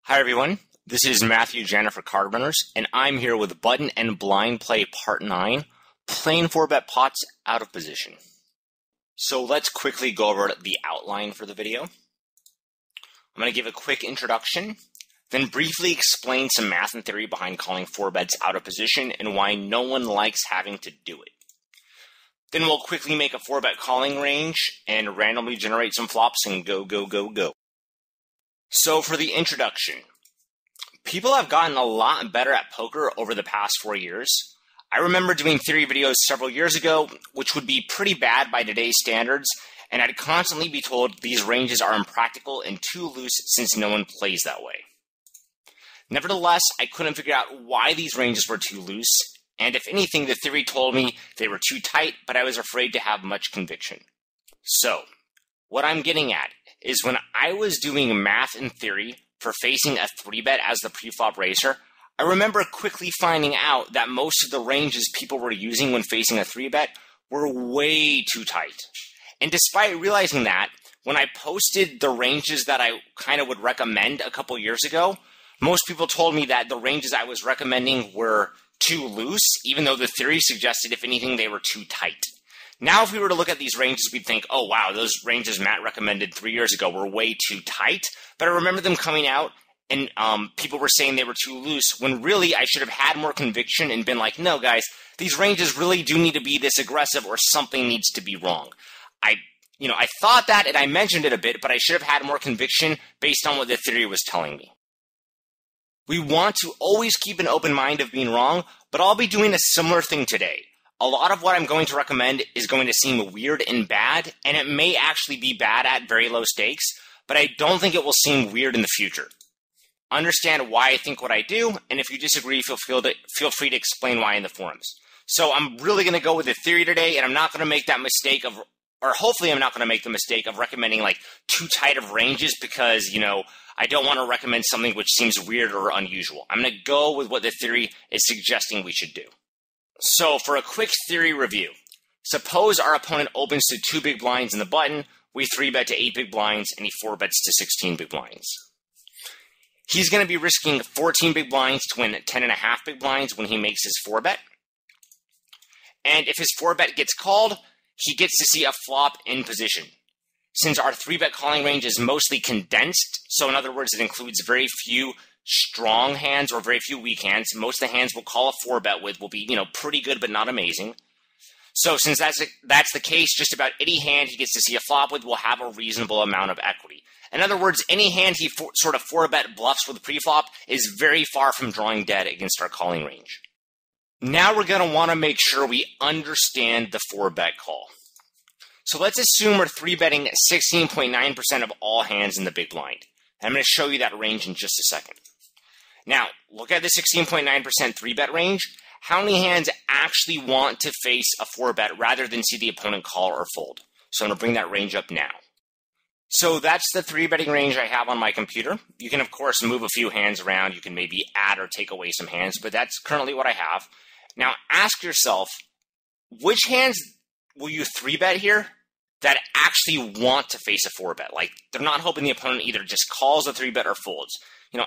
Hi everyone, this is Matthew Janner for Card Runners, and I'm here with Button and Blind Play Part 9, playing 4-bet pots out of position. So let's quickly go over the outline for the video. I'm going to give a quick introduction, then briefly explain some math and theory behind calling 4-bets out of position and why no one likes having to do it. Then we'll quickly make a 4-bet calling range and randomly generate some flops and go. So for the introduction, people have gotten a lot better at poker over the past 4 years. I remember doing theory videos several years ago, which would be pretty bad by today's standards, and I'd constantly be told these ranges are impractical and too loose since no one plays that way. Nevertheless, I couldn't figure out why these ranges were too loose, and if anything, the theory told me they were too tight, but I was afraid to have much conviction. So, what I'm getting at is when I was doing math and theory for facing a 3-bet as the preflop raiser, I remember quickly finding out that most of the ranges people were using when facing a 3-bet were way too tight. And despite realizing that, when I posted the ranges that I kind of would recommend a couple years ago, most people told me that the ranges I was recommending were too loose, even though the theory suggested, if anything, they were too tight. Now, if we were to look at these ranges, we'd think, oh, wow, those ranges Matt recommended 3 years ago were way too tight. But I remember them coming out and people were saying they were too loose when really I should have had more conviction and been like, no, guys, these ranges really do need to be this aggressive or something needs to be wrong. I thought that and I mentioned it a bit, but I should have had more conviction based on what the theory was telling me. We want to always keep an open mind of being wrong, but I'll be doing a similar thing today. A lot of what I'm going to recommend is going to seem weird and bad, and it may actually be bad at very low stakes, but I don't think it will seem weird in the future. Understand why I think what I do, and if you disagree, feel free to explain why in the forums. So I'm really going to go with the theory today, and I'm not going to make that mistake of, or hopefully I'm not going to make the mistake of recommending like too tight of ranges because, I don't want to recommend something which seems weird or unusual. I'm going to go with what the theory is suggesting we should do. So for a quick theory review, suppose our opponent opens to 2 big blinds in the button, we 3-bet to 8 big blinds, and he 4-bets to 16 big blinds. He's going to be risking 14 big blinds to win 10.5 big blinds when he makes his 4-bet. And if his 4-bet gets called, he gets to see a flop in position. Since our 3-bet calling range is mostly condensed, so in other words, it includes very few strong hands or very few weak hands. Most of the hands we'll call a 4-bet with will be, pretty good but not amazing. So since that's the case, just about any hand he gets to see a flop with will have a reasonable amount of equity. In other words, any hand he sort of 4-bet bluffs with pre-flop is very far from drawing dead against our calling range. Now we're going to want to make sure we understand the 4-bet call. So let's assume we're 3-betting 16.9% of all hands in the big blind. I'm going to show you that range in just a second. Now, look at the 16.9% 3-bet range. How many hands actually want to face a 4-bet rather than see the opponent call or fold? So I'm going to bring that range up now. So that's the 3-betting range I have on my computer. You can, of course, move a few hands around. You can maybe add or take away some hands, but that's currently what I have. Now, ask yourself, which hands will you 3-bet here that actually want to face a 4-bet? Like, they're not hoping the opponent either just calls a 3-bet or folds.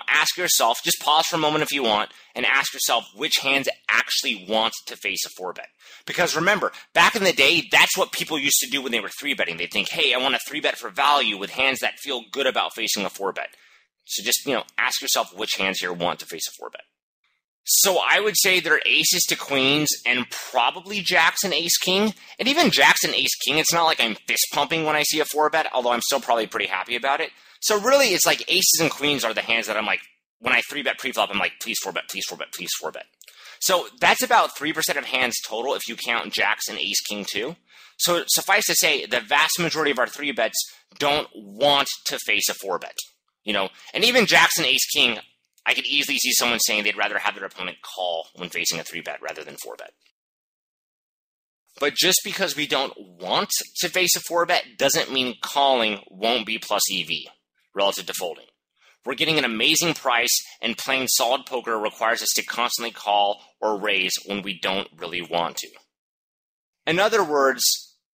Ask yourself, just pause for a moment if you want, and ask yourself which hands actually want to face a 4-bet. Because remember, back in the day, that's what people used to do when they were 3-betting. They'd think, hey, I want a 3-bet for value with hands that feel good about facing a 4-bet. So just, ask yourself which hands here want to face a 4-bet. So I would say they're aces to queens and probably jacks and ace-king. And even jacks and ace-king, it's not like I'm fist-pumping when I see a 4-bet, although I'm still probably pretty happy about it. So really, it's like aces and queens are the hands that I'm like, when I 3-bet pre-flop, I'm like, please 4-bet, please 4-bet, please 4-bet. So that's about 3% of hands total if you count jacks and ace-king too. So suffice to say, the vast majority of our 3-bets don't want to face a 4-bet. And even jacks and ace-king, I could easily see someone saying they'd rather have their opponent call when facing a 3-bet rather than 4-bet. But just because we don't want to face a 4-bet doesn't mean calling won't be plus EV relative to folding. We're getting an amazing price, and playing solid poker requires us to constantly call or raise when we don't really want to. In other words,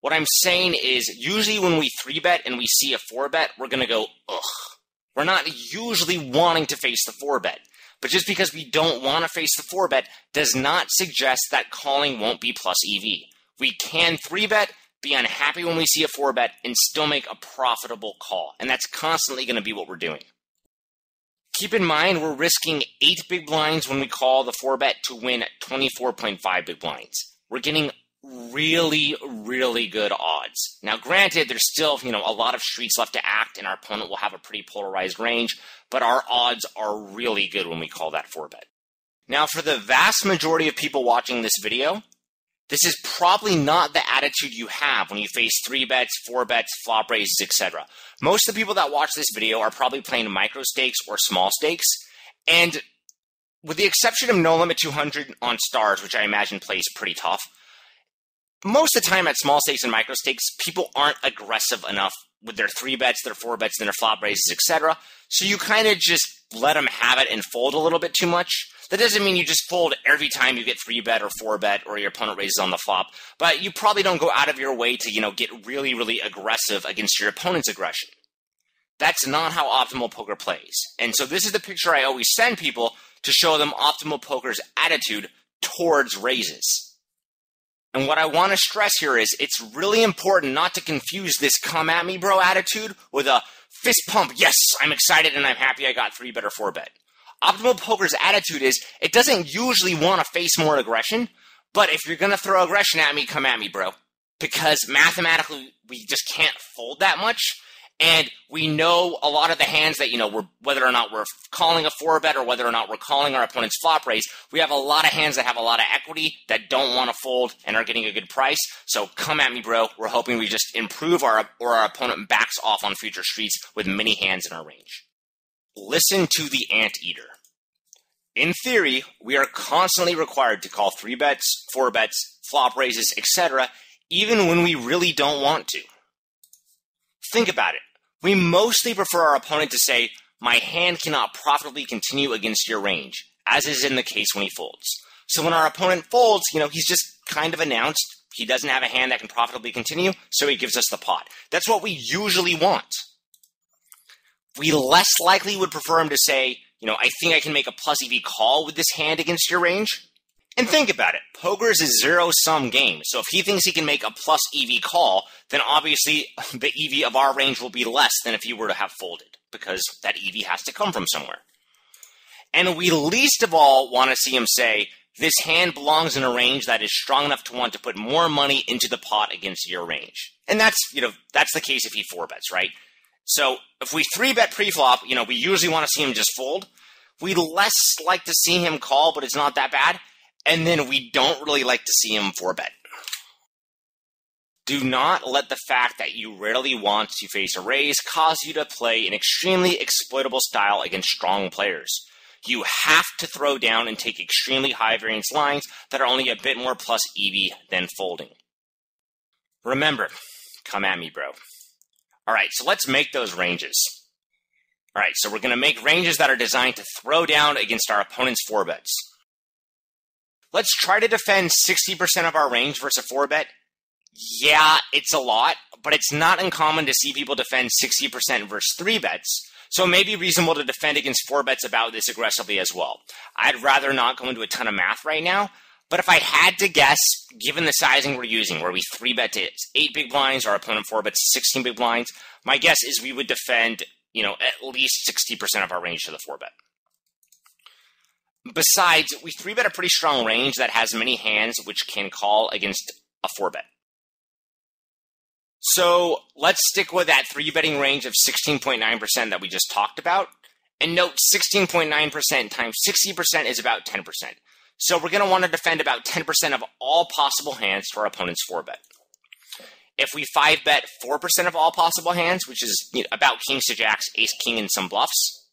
what I'm saying is usually when we 3-bet and we see a 4-bet, we're going to go, ugh. We're not usually wanting to face the 4-bet. But just because we don't want to face the 4-bet does not suggest that calling won't be plus EV. We can 3-bet, be unhappy when we see a 4-bet, and still make a profitable call. And that's constantly going to be what we're doing. Keep in mind, we're risking 8 big blinds when we call the 4-bet to win 24.5 big blinds. We're getting really, really good odds. Now, granted, there's still, a lot of streets left to act, and our opponent will have a pretty polarized range, but our odds are really good when we call that 4-bet. Now, for the vast majority of people watching this video, this is probably not the attitude you have when you face 3-bets, 4-bets, flop raises, etc. Most of the people that watch this video are probably playing micro stakes or small stakes, and with the exception of No Limit 200 on stars, which I imagine plays pretty tough, most of the time at small stakes and micro stakes, people aren't aggressive enough with their 3-bets, their 4-bets, and their flop raises, etc. So you kind of just let them have it and fold a little bit too much. That doesn't mean you just fold every time you get 3-bet or 4-bet or your opponent raises on the flop, but you probably don't go out of your way to, get really, really aggressive against your opponent's aggression. That's not how optimal poker plays. And so this is the picture I always send people to show them optimal poker's attitude towards raises. And what I want to stress here is it's really important not to confuse this come at me bro attitude with a fist pump, yes, I'm excited and I'm happy I got 3-bet or 4-bet. Optimal poker's attitude is it doesn't usually want to face more aggression, but if you're going to throw aggression at me, come at me, bro. Because mathematically, we just can't fold that much. And we know a lot of the hands that, whether or not we're calling a 4-bet or whether or not we're calling our opponent's flop raise, we have a lot of hands that have a lot of equity that don't want to fold and are getting a good price. So come at me, bro. We're hoping we just improve our opponent backs off on future streets with many hands in our range. Listen to the Anteater. In theory, we are constantly required to call 3-bets, 4-bets, flop raises, etc., even when we really don't want to. Think about it. We mostly prefer our opponent to say, my hand cannot profitably continue against your range, as is in the case when he folds. So when our opponent folds, he's just kind of announced he doesn't have a hand that can profitably continue, so he gives us the pot. That's what we usually want. We less likely would prefer him to say, I think I can make a plus EV call with this hand against your range. And think about it. Poker is a zero-sum game. So if he thinks he can make a plus EV call, then obviously the EV of our range will be less than if he were to have folded, because that EV has to come from somewhere. And we least of all want to see him say, this hand belongs in a range that is strong enough to want to put more money into the pot against your range. And that's the case if he 4-bets, right? So if we 3-bet pre-flop, we usually want to see him just fold. We less like to see him call, but it's not that bad. And then we don't really like to see him 4-bet. Do not let the fact that you rarely want to face a raise cause you to play an extremely exploitable style against strong players. You have to throw down and take extremely high variance lines that are only a bit more plus EV than folding. Remember, come at me, bro. All right, so let's make those ranges. All right, so we're going to make ranges that are designed to throw down against our opponent's 4-bets. Let's try to defend 60% of our range versus a 4-bet. Yeah, it's a lot, but it's not uncommon to see people defend 60% versus 3-bets, so it may be reasonable to defend against 4-bets about this aggressively as well. I'd rather not go into a ton of math right now, but if I had to guess, given the sizing we're using, where we 3-bet to 8 big blinds, our opponent 4-bets 16 big blinds, my guess is we would defend, at least 60% of our range to the 4-bet. Besides, we 3-bet a pretty strong range that has many hands which can call against a 4-bet. So let's stick with that 3-betting range of 16.9% that we just talked about. And note 16.9% times 60% is about 10%. So we're going to want to defend about 10% of all possible hands to our opponent's 4-bet. If we 5-bet 4% of all possible hands, which is about kings to jacks, ace, king, and some bluffs,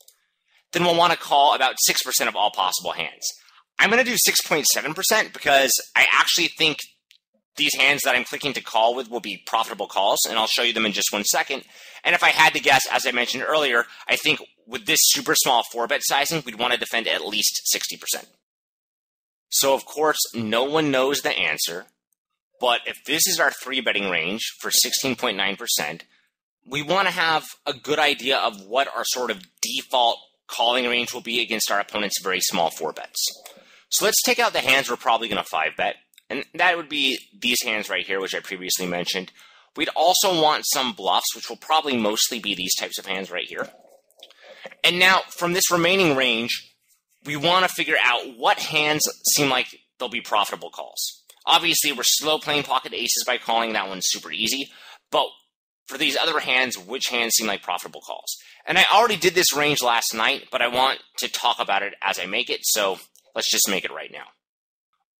then we'll want to call about 6% of all possible hands. I'm going to do 6.7% because I actually think these hands that I'm clicking to call with will be profitable calls, and I'll show you them in just 1 second. And if I had to guess, as I mentioned earlier, I think with this super small 4-bet sizing, we'd want to defend at least 60%. So, of course, no one knows the answer, but if this is our 3-betting range for 16.9%, we want to have a good idea of what our sort of default calling range will be against our opponent's very small 4-bets. So let's take out the hands we're probably going to 5-bet, and that would be these hands right here, which I previously mentioned. We'd also want some bluffs, which will probably mostly be these types of hands right here. And now, from this remaining range, we want to figure out what hands seem like they'll be profitable calls. Obviously, we're slow playing pocket aces by calling. That one's super easy. But for these other hands, which hands seem like profitable calls? And I already did this range last night, but I want to talk about it as I make it, so let's just make it right now.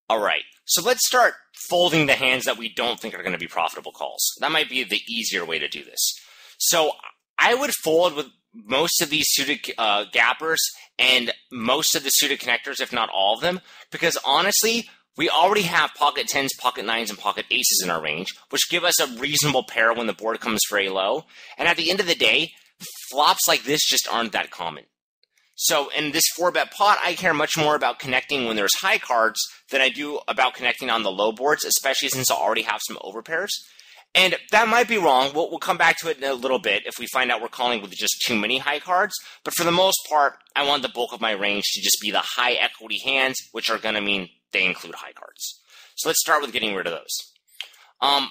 All right, so let's start folding the hands that we don't think are going to be profitable calls. That might be the easier way to do this. So I would fold with most of these suited gappers and most of the suited connectors, if not all of them, because honestly, we already have pocket 10s, pocket 9s, and pocket aces in our range, which give us a reasonable pair when the board comes very low. And at the end of the day, flops like this just aren't that common. So in this 4-bet pot, I care much more about connecting when there's high cards than I do about connecting on the low boards, especially since I already have some overpairs. And that might be wrong. We'll come back to it in a little bit if we find out we're calling with just too many high cards. But for the most part, I want the bulk of my range to just be the high equity hands, which are going to mean they include high cards. So let's start with getting rid of those.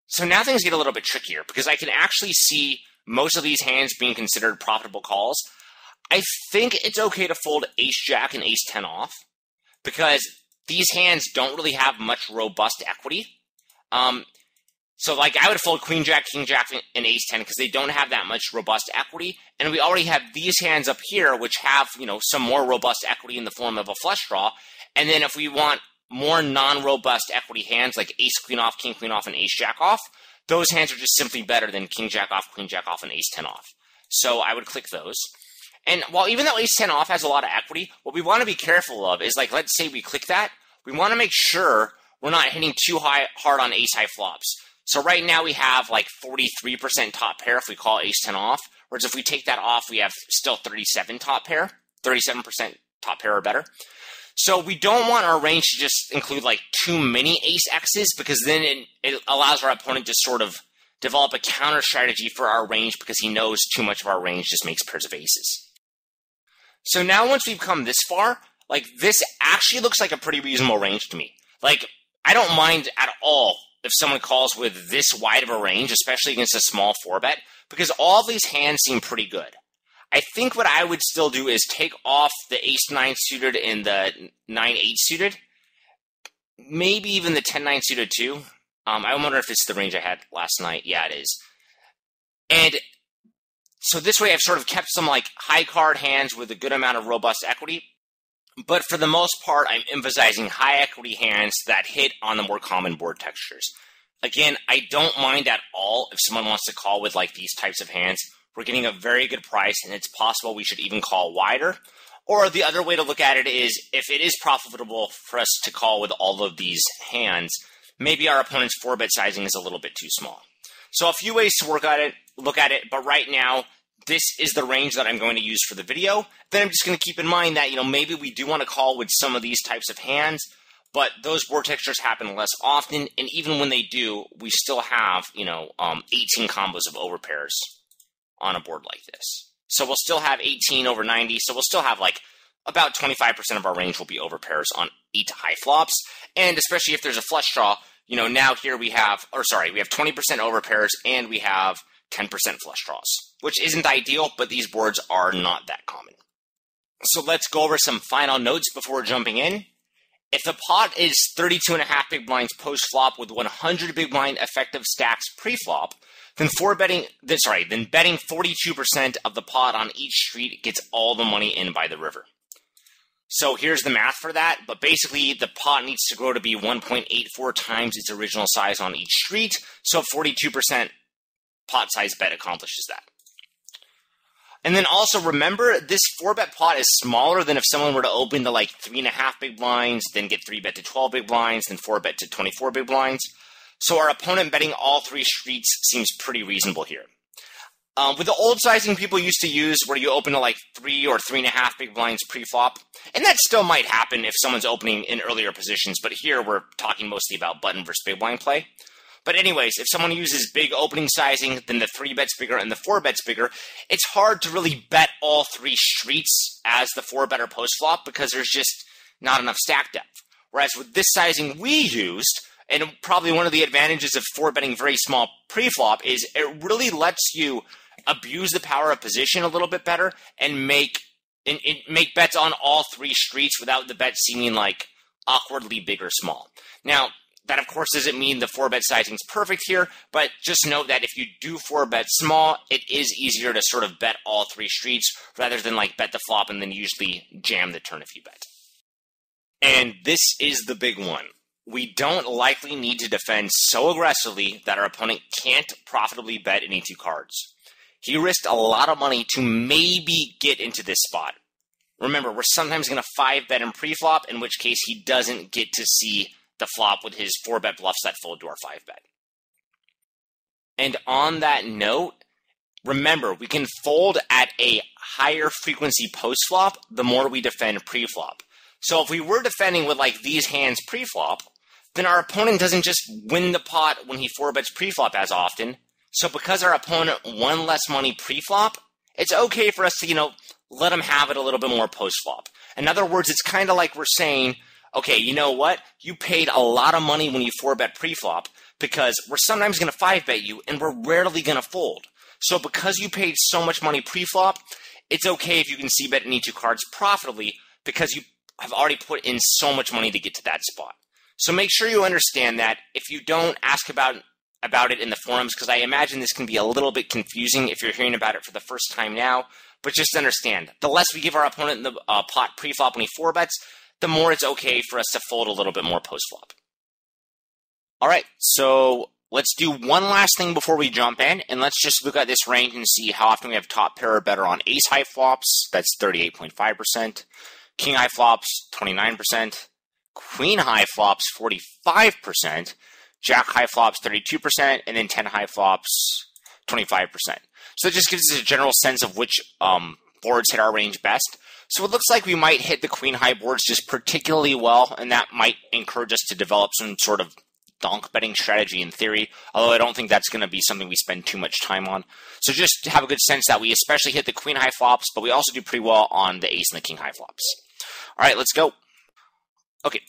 So now things get a little bit trickier because I can actually see most of these hands being considered profitable calls. I think it's okay to fold ace-jack and ace-10 off because these hands don't really have much robust equity. So like I would fold queen-jack, king-jack, and ace-10 because they don't have that much robust equity. And we already have these hands up here which have, some more robust equity in the form of a flush draw. And then if we want more non-robust equity hands like ace-queen off, king-queen off, and ace-jack off, those hands are just simply better than king-jack off, queen-jack off, and ace-10 off. So I would click those. And while even though ace-10 off has a lot of equity, what we want to be careful of is, like, let's say we click that, we want to make sure we're not hitting too hard on ace-high flops. So right now we have like 43% top pair if we call ace-10 off, whereas if we take that off, we have still 37% top pair or better. So we don't want our range to just include like too many ace-X's because then it allows our opponent to sort of develop a counter strategy for our range because he knows too much of our range just makes pairs of aces. So now once we've come this far, like this actually looks like a pretty reasonable range to me. Like I don't mind at all if someone calls with this wide of a range, especially against a small 4-bet, because all of these hands seem pretty good. I think what I would still do is take off the ace-9 suited and the 9-8 suited, maybe even the 10-9 suited too. I wonder if it's the range I had last night. Yeah, it is. And so this way I've sort of kept some like high card hands with a good amount of robust equity. But for the most part, I'm emphasizing high equity hands that hit on the more common board textures. Again, I don't mind at all if someone wants to call with like these types of hands. We're getting a very good price, and it's possible we should even call wider. Or the other way to look at it is, if it is profitable for us to call with all of these hands, maybe our opponent's 4-bet sizing is a little bit too small. So a few ways to look at it, but right now, this is the range that I'm going to use for the video. Then I'm just going to keep in mind that, maybe we do want to call with some of these types of hands, but those board textures happen less often, and even when they do, we still have, 18 combos of overpairs on a board like this. So we'll still have 18 over 90, so we'll still have like about 25% of our range will be overpairs on 8 high flops, and especially if there's a flush draw, now here we have 20% overpairs and we have 10% flush draws, which isn't ideal, but these boards are not that common. So let's go over some final notes before jumping in. If the pot is 32.5 big blinds post-flop with 100 big blind effective stacks pre-flop, then betting 42% of the pot on each street gets all the money in by the river. So here's the math for that, but basically the pot needs to grow to be 1.84 times its original size on each street, so 42% pot size bet accomplishes that. And then also remember, this 4-bet pot is smaller than if someone were to open to like 3.5 big blinds, then get 3-bet to 12 big blinds, then 4-bet to 24 big blinds. So our opponent betting all 3 streets seems pretty reasonable here. With the old sizing people used to use, where you open to like 3 or 3.5 big blinds pre-flop, and that still might happen if someone's opening in earlier positions, but here we're talking mostly about button versus big blind play. But anyways, if someone uses big opening sizing, then the 3 bets bigger and the 4 bets bigger, it's hard to really bet all 3 streets as the 4-better post-flop because there's just not enough stack depth. Whereas with this sizing we used, and probably one of the advantages of 4-betting very small pre-flop is it really lets you abuse the power of position a little bit better and make bets on all 3 streets without the bet seeming like awkwardly big or small. Now, that of course doesn't mean the 4-bet sizing is perfect here, but just note that if you do 4-bet small, it is easier to sort of bet all 3 streets rather than like bet the flop and then usually jam the turn if you bet. And this is the big one. We don't likely need to defend so aggressively that our opponent can't profitably bet any 2 cards. He risked a lot of money to maybe get into this spot. Remember, we're sometimes going to 5-bet in pre-flop, in which case he doesn't get to see the flop with his 4-bet bluff set fold to our 5-bet. And on that note, remember, we can fold at a higher frequency post-flop the more we defend pre-flop. So if we were defending with like these hands pre-flop, then our opponent doesn't just win the pot when he 4-bets pre-flop as often. So because our opponent won less money pre-flop, it's okay for us to, let him have it a little bit more post-flop. In other words, it's kind of like we're saying, okay, you know what? You paid a lot of money when you 4-bet pre-flop because we're sometimes going to 5-bet you and we're rarely going to fold. So because you paid so much money pre-flop, it's okay if you can c-bet any 2 cards profitably because you have already put in so much money to get to that spot. So make sure you understand that. If you don't, ask about it in the forums because I imagine this can be a little bit confusing if you're hearing about it for the first time now. But just understand, the less we give our opponent the pot pre-flop when he 4-bets, the more it's okay for us to fold a little bit more post-flop. All right, so let's do one last thing before we jump in, and let's just look at this range and see how often we have top pair or better on ace-high flops. That's 38.5%. King-high flops, 29%. Queen-high flops, 45%. Jack-high flops, 32%. And then 10-high flops, 25%. So it just gives us a general sense of which boards hit our range best. So it looks like we might hit the queen-high boards just particularly well, and that might encourage us to develop some sort of donk betting strategy in theory, although I don't think that's going to be something we spend too much time on. So just have a good sense that we especially hit the queen-high flops, but we also do pretty well on the ace and the king-high flops. All right, let's go. Okay,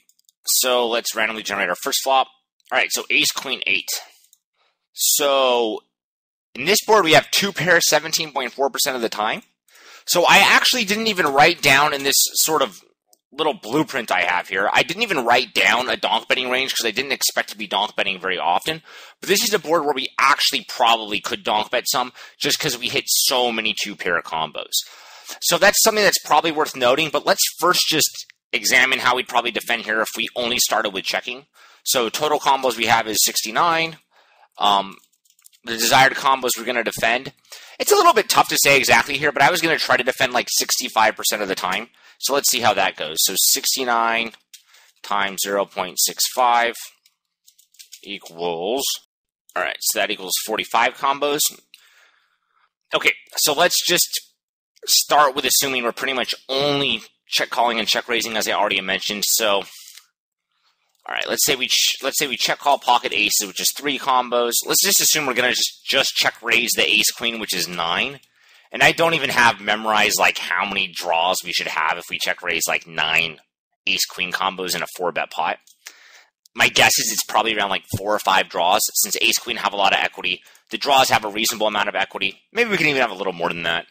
so let's randomly generate our first flop. All right, so ace, queen, 8. So in this board, we have 2 pairs 17.4% of the time. So I actually didn't even write down in this sort of little blueprint I have here, I didn't even write down a donk betting range because I didn't expect to be donk betting very often. But this is a board where we actually probably could donk bet some just because we hit so many 2-pair combos. So that's something that's probably worth noting, but let's first just examine how we'd probably defend here if we only started with checking. So total combos we have is 69. The desired combos we're going to defend. It's a little bit tough to say exactly here, but I was going to try to defend like 65% of the time. So let's see how that goes. So 69 times 0.65 equals, all right, so that equals 45 combos. Okay, so let's just start with assuming we're pretty much only check calling and check raising, as I already mentioned. So, all right, let's say we check call pocket aces, which is 3 combos. Let's just assume we're gonna just check raise the ace queen, which is 9. And I don't even have memorized like how many draws we should have if we check raise like 9 ace queen combos in a 4-bet pot. My guess is it's probably around like 4 or 5 draws, since ace queen have a lot of equity. The draws have a reasonable amount of equity. Maybe we can even have a little more than that.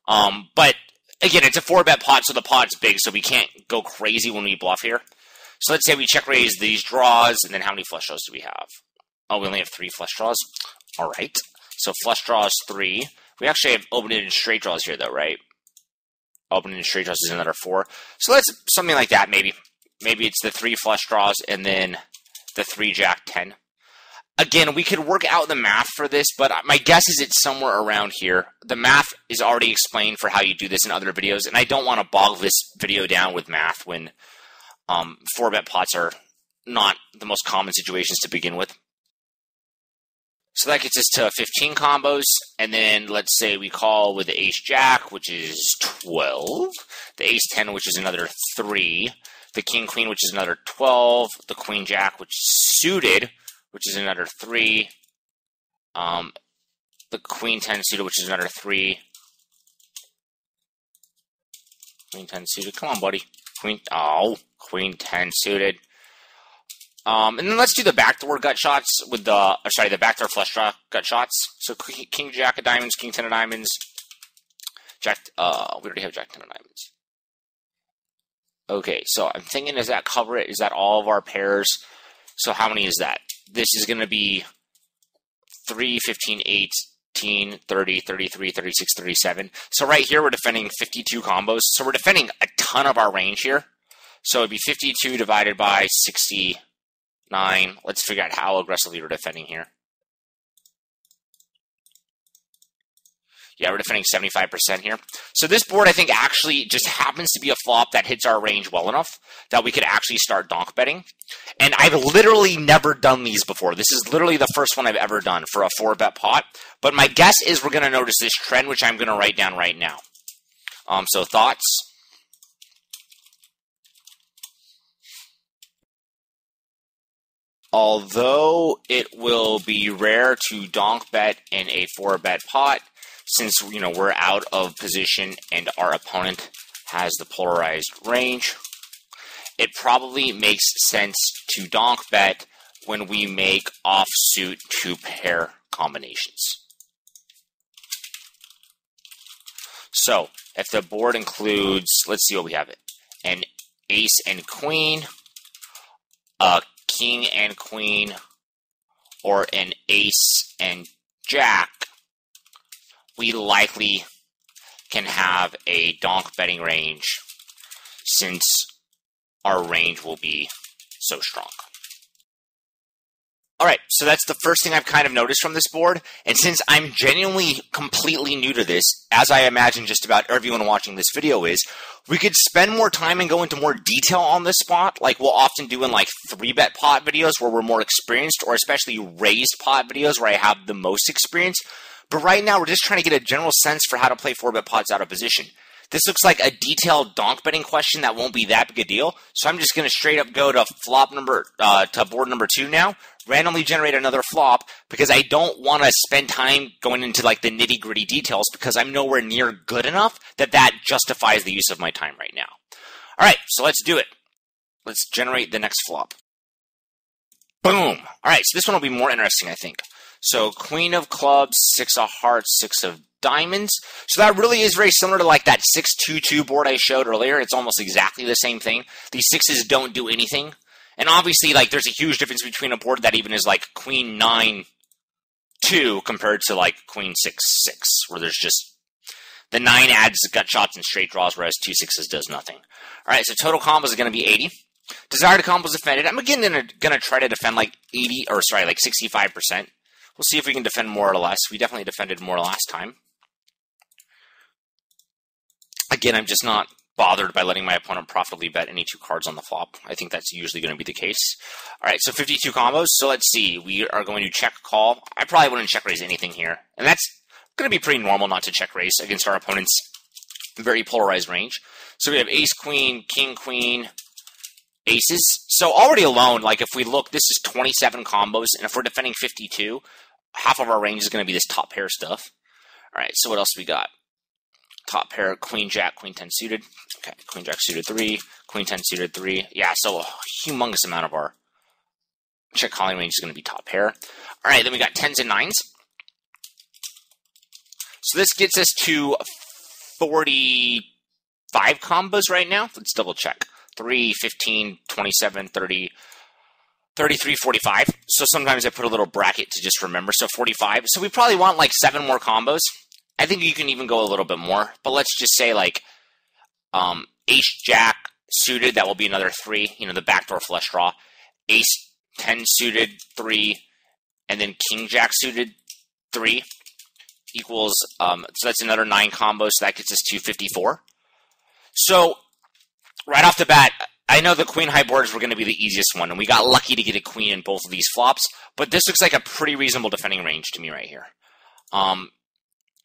But again, it's a 4-bet pot, so the pot's big, so we can't go crazy when we bluff here. So let's say we check raise these draws, and then how many flush draws do we have? Oh, we only have 3 flush draws. All right. So flush draws 3. We actually have open-ended straight draws here, though, right? Open-ended straight draws is another 4. So that's something like that, maybe. Maybe it's the 3 flush draws and then the 3 jack 10. Again, we could work out the math for this, but my guess is it's somewhere around here. The math is already explained for how you do this in other videos, and I don't want to bog this video down with math when 4-bet pots are not the most common situations to begin with. So that gets us to 15 combos, and then let's say we call with the ace-jack, which is 12, the ace-10, which is another 3, the king-queen, which is another 12, the queen-jack, which is suited, which is another 3. The queen 10 suited, which is another 3. Queen 10 suited. Come on, buddy. Queen 10 suited. And then let's do the backdoor gut shots with the backdoor flush draw gut shots. So king jack of diamonds, king 10 of diamonds, jack. We already have jack 10 of diamonds. Okay, so I'm thinking, does that cover it? Is that all of our pairs? So how many is that? This is going to be 3, 15, 18, 30, 33, 36, 37. So right here, we're defending 52 combos. So we're defending a ton of our range here. So it'd be 52 divided by 69. Let's figure out how aggressively we're defending here. Yeah, we're defending 75% here. So this board, I think, actually just happens to be a flop that hits our range well enough that we could actually start donk betting. And I've literally never done these before. This is literally the first one I've ever done for a 4-bet pot. But my guess is we're going to notice this trend, which I'm going to write down right now. So thoughts? Although it will be rare to donk bet in a 4-bet pot, since we're out of position and our opponent has the polarized range, it probably makes sense to donk bet when we make offsuit 2-pair combinations. So if the board includes, let's see what we have, an ace and queen, a king and queen, or an ace and jack, we likely can have a donk betting range since our range will be so strong. All right, so that's the first thing I've kind of noticed from this board. And since I'm genuinely completely new to this, as I imagine just about everyone watching this video is, we could spend more time and go into more detail on this spot, like we'll often do in like 3-bet pot videos where we're more experienced, or especially raised pot videos where I have the most experience. But right now, we're just trying to get a general sense for how to play 4-bet pots out of position. This looks like a detailed donk betting question that won't be that big a deal. So I'm just going to straight up go to to board number 2 now, randomly generate another flop, because I don't want to spend time going into like the nitty gritty details, because I'm nowhere near good enough that justifies the use of my time right now. All right, so let's do it. Let's generate the next flop. Boom. All right, so this one will be more interesting, I think. So queen of clubs, 6 of hearts, 6 of diamonds. So that really is very similar to like that 6-2-2 board I showed earlier. It's almost exactly the same thing. These 6s don't do anything. And obviously, like, there's a huge difference between a board that even is like queen 9-2 compared to like queen 6-6, where there's just the 9 adds gut shots and straight draws, whereas 2 6s does nothing. All right, so total combos is going to be 80. Desired combos defended. I'm again going to try to defend like 65%. We'll see if we can defend more or less. We definitely defended more last time. Again, I'm just not bothered by letting my opponent profitably bet any 2 cards on the flop. I think that's usually going to be the case. All right, so 52 combos. So let's see. We are going to check call. I probably wouldn't check raise anything here. And that's going to be pretty normal not to check raise against our opponent's very polarized range. So we have ace, queen, king, queen, aces. So already alone, like if we look, this is 27 combos. And if we're defending 52, half of our range is going to be this top pair stuff. All right, so what else we got? Top pair, queen, jack, queen 10 suited. Okay, queen, jack suited 3, queen 10 suited 3. Yeah, so a humongous amount of our check calling range is going to be top pair. All right, then we got 10s and 9s. So this gets us to 45 combos right now. Let's double check. 3, 15, 27, 30, 33, 45. So sometimes I put a little bracket to just remember. So 45. So we probably want like 7 more combos. I think you can even go a little bit more, but let's just say like ace jack suited, that will be another 3, the backdoor flush draw. Ace 10 suited 3, and then king jack suited 3 equals, so that's another 9 combos, so that gets us to 54. So right off the bat, I know the queen high boards were going to be the easiest one, and we got lucky to get a queen in both of these flops, but this looks like a pretty reasonable defending range to me right here.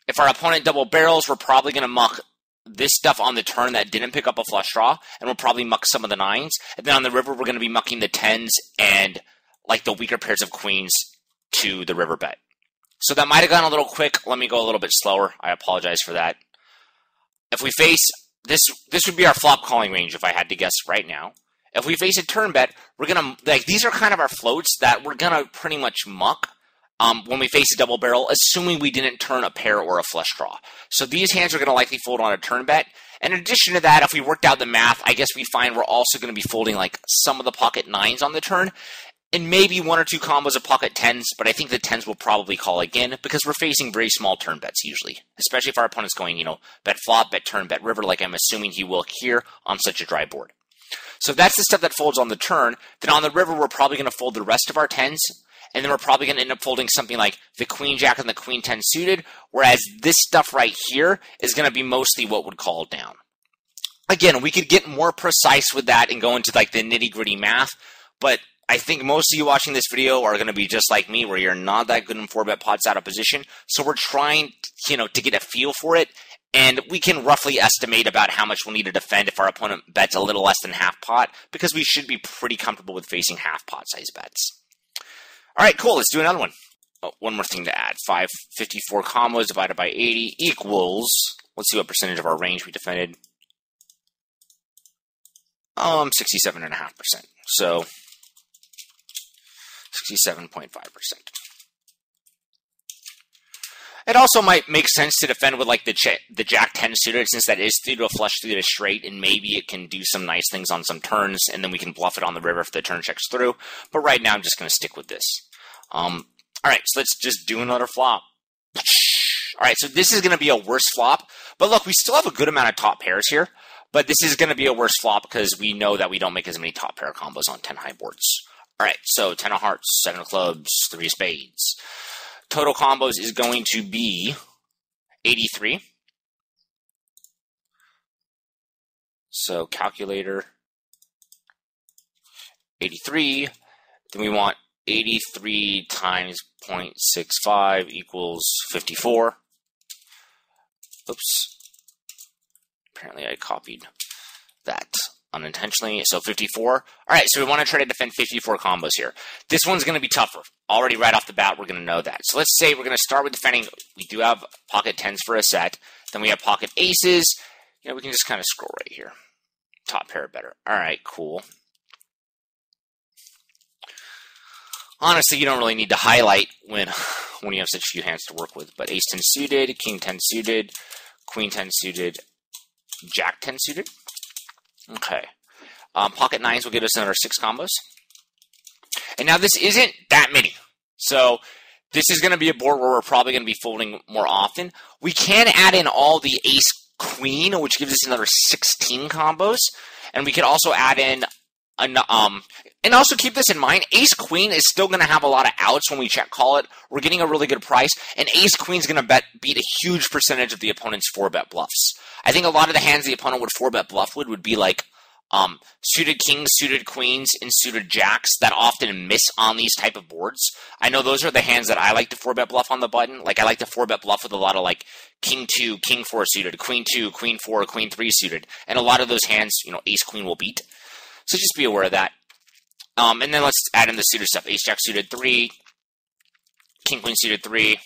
If our opponent double barrels, we're probably going to muck this stuff on the turn that didn't pick up a flush draw, and we'll probably muck some of the 9s. And then on the river, we're going to be mucking the 10s and like the weaker pairs of queens to the river bet. So that might have gone a little quick. Let me go a little bit slower. I apologize for that. If we face this would be our flop calling range if I had to guess right now. If we face a turn bet, we're gonna these are kind of our floats that we're gonna pretty much muck when we face a double barrel, assuming we didn't turn a pair or a flush draw. So these hands are gonna likely fold on a turn bet. And in addition to that, if we worked out the math, I guess we find we're also gonna be folding like some of the pocket nines on the turn, and maybe one or two combos of pocket tens, but I think the tens will probably call again because we're facing very small turn bets usually, especially if our opponent's going, bet flop, bet turn, bet river, like I'm assuming he will here on such a dry board. So if that's the stuff that folds on the turn, then on the river, we're probably going to fold the rest of our tens, and then we're probably going to end up folding something like the queen jack and the queen 10 suited, whereas this stuff right here is going to be mostly what would call down. Again, we could get more precise with that and go into like the nitty gritty math, but I think most of you watching this video are going to be just like me, where you're not that good in 4-bet pots out of position. So we're trying, to get a feel for it, and we can roughly estimate about how much we'll need to defend if our opponent bets a little less than half pot, because we should be pretty comfortable with facing half pot size bets. All right, cool. Let's do another one. Oh, one more thing to add. 554 combos divided by 80 equals, let's see what percentage of our range we defended. 67.5%. So 67.5%. It also might make sense to defend with like the jack 10 suited, since that is through to a flush through to a straight, and maybe it can do some nice things on some turns, and then we can bluff it on the river if the turn checks through. But right now I'm just going to stick with this. All right, so let's just do another flop. All right, so this is going to be a worse flop, but look, we still have a good amount of top pairs here, but this is going to be a worse flop because we know that we don't make as many top pair combos on 10 high boards. All right, so 10 of hearts, 7 of clubs, 3 of spades. Total combos is going to be 83. So calculator, 83. Then we want 83 times 0.65 equals 54. Oops. Apparently I copied that unintentionally. So 54. All right, so we want to try to defend 54 combos here. This one's going to be tougher. Already right off the bat, we're going to know that. So let's say we're going to start with defending. We do have pocket tens for a set. Then we have pocket aces. We can just kind of scroll right here. Top pair better. All right, cool. Honestly, you don't really need to highlight when you have such few hands to work with. But ace 10 suited, king 10 suited, queen 10 suited, jack 10 suited. Okay. Pocket nines will get us another 6 combos. And now this isn't that many. So this is going to be a board where we're probably going to be folding more often. We can add in all the ace queen, which gives us another 16 combos. And we could also add in, and also keep this in mind, ace queen is still going to have a lot of outs when we check call it. We're getting a really good price. And ace queen is going to beat a huge percentage of the opponent's 4-bet bluffs. I think a lot of the hands the opponent would 4-bet bluff would be like suited kings, suited queens, and suited jacks that often miss on these type of boards. I know those are the hands that I like to 4-bet bluff on the button. Like I like to 4-bet bluff with a lot of like king 2, king 4 suited, queen 2, queen 4, queen 3 suited. And a lot of those hands, ace queen will beat. So just be aware of that. And then let's add in the suited stuff. Ace jack suited 3, king queen suited 3.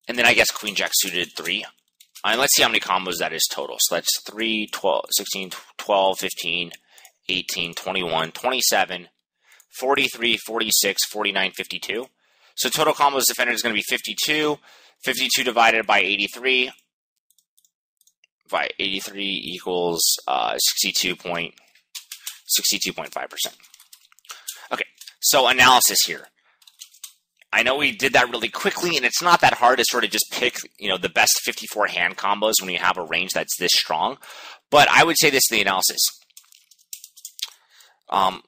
And then I guess queen jack suited 3. And let's see how many combos that is total. So that's 3, 12, 16, 12, 15, 18, 21, 27, 43, 46, 49, 52. So total combos defended is going to be 52. 52 divided by 83. By 83 equals 62.5%. Okay, so analysis here. I know we did that really quickly, and it's not that hard to sort of just pick, the best 54 hand combos when you have a range that's this strong. But I would say this is the analysis. I'm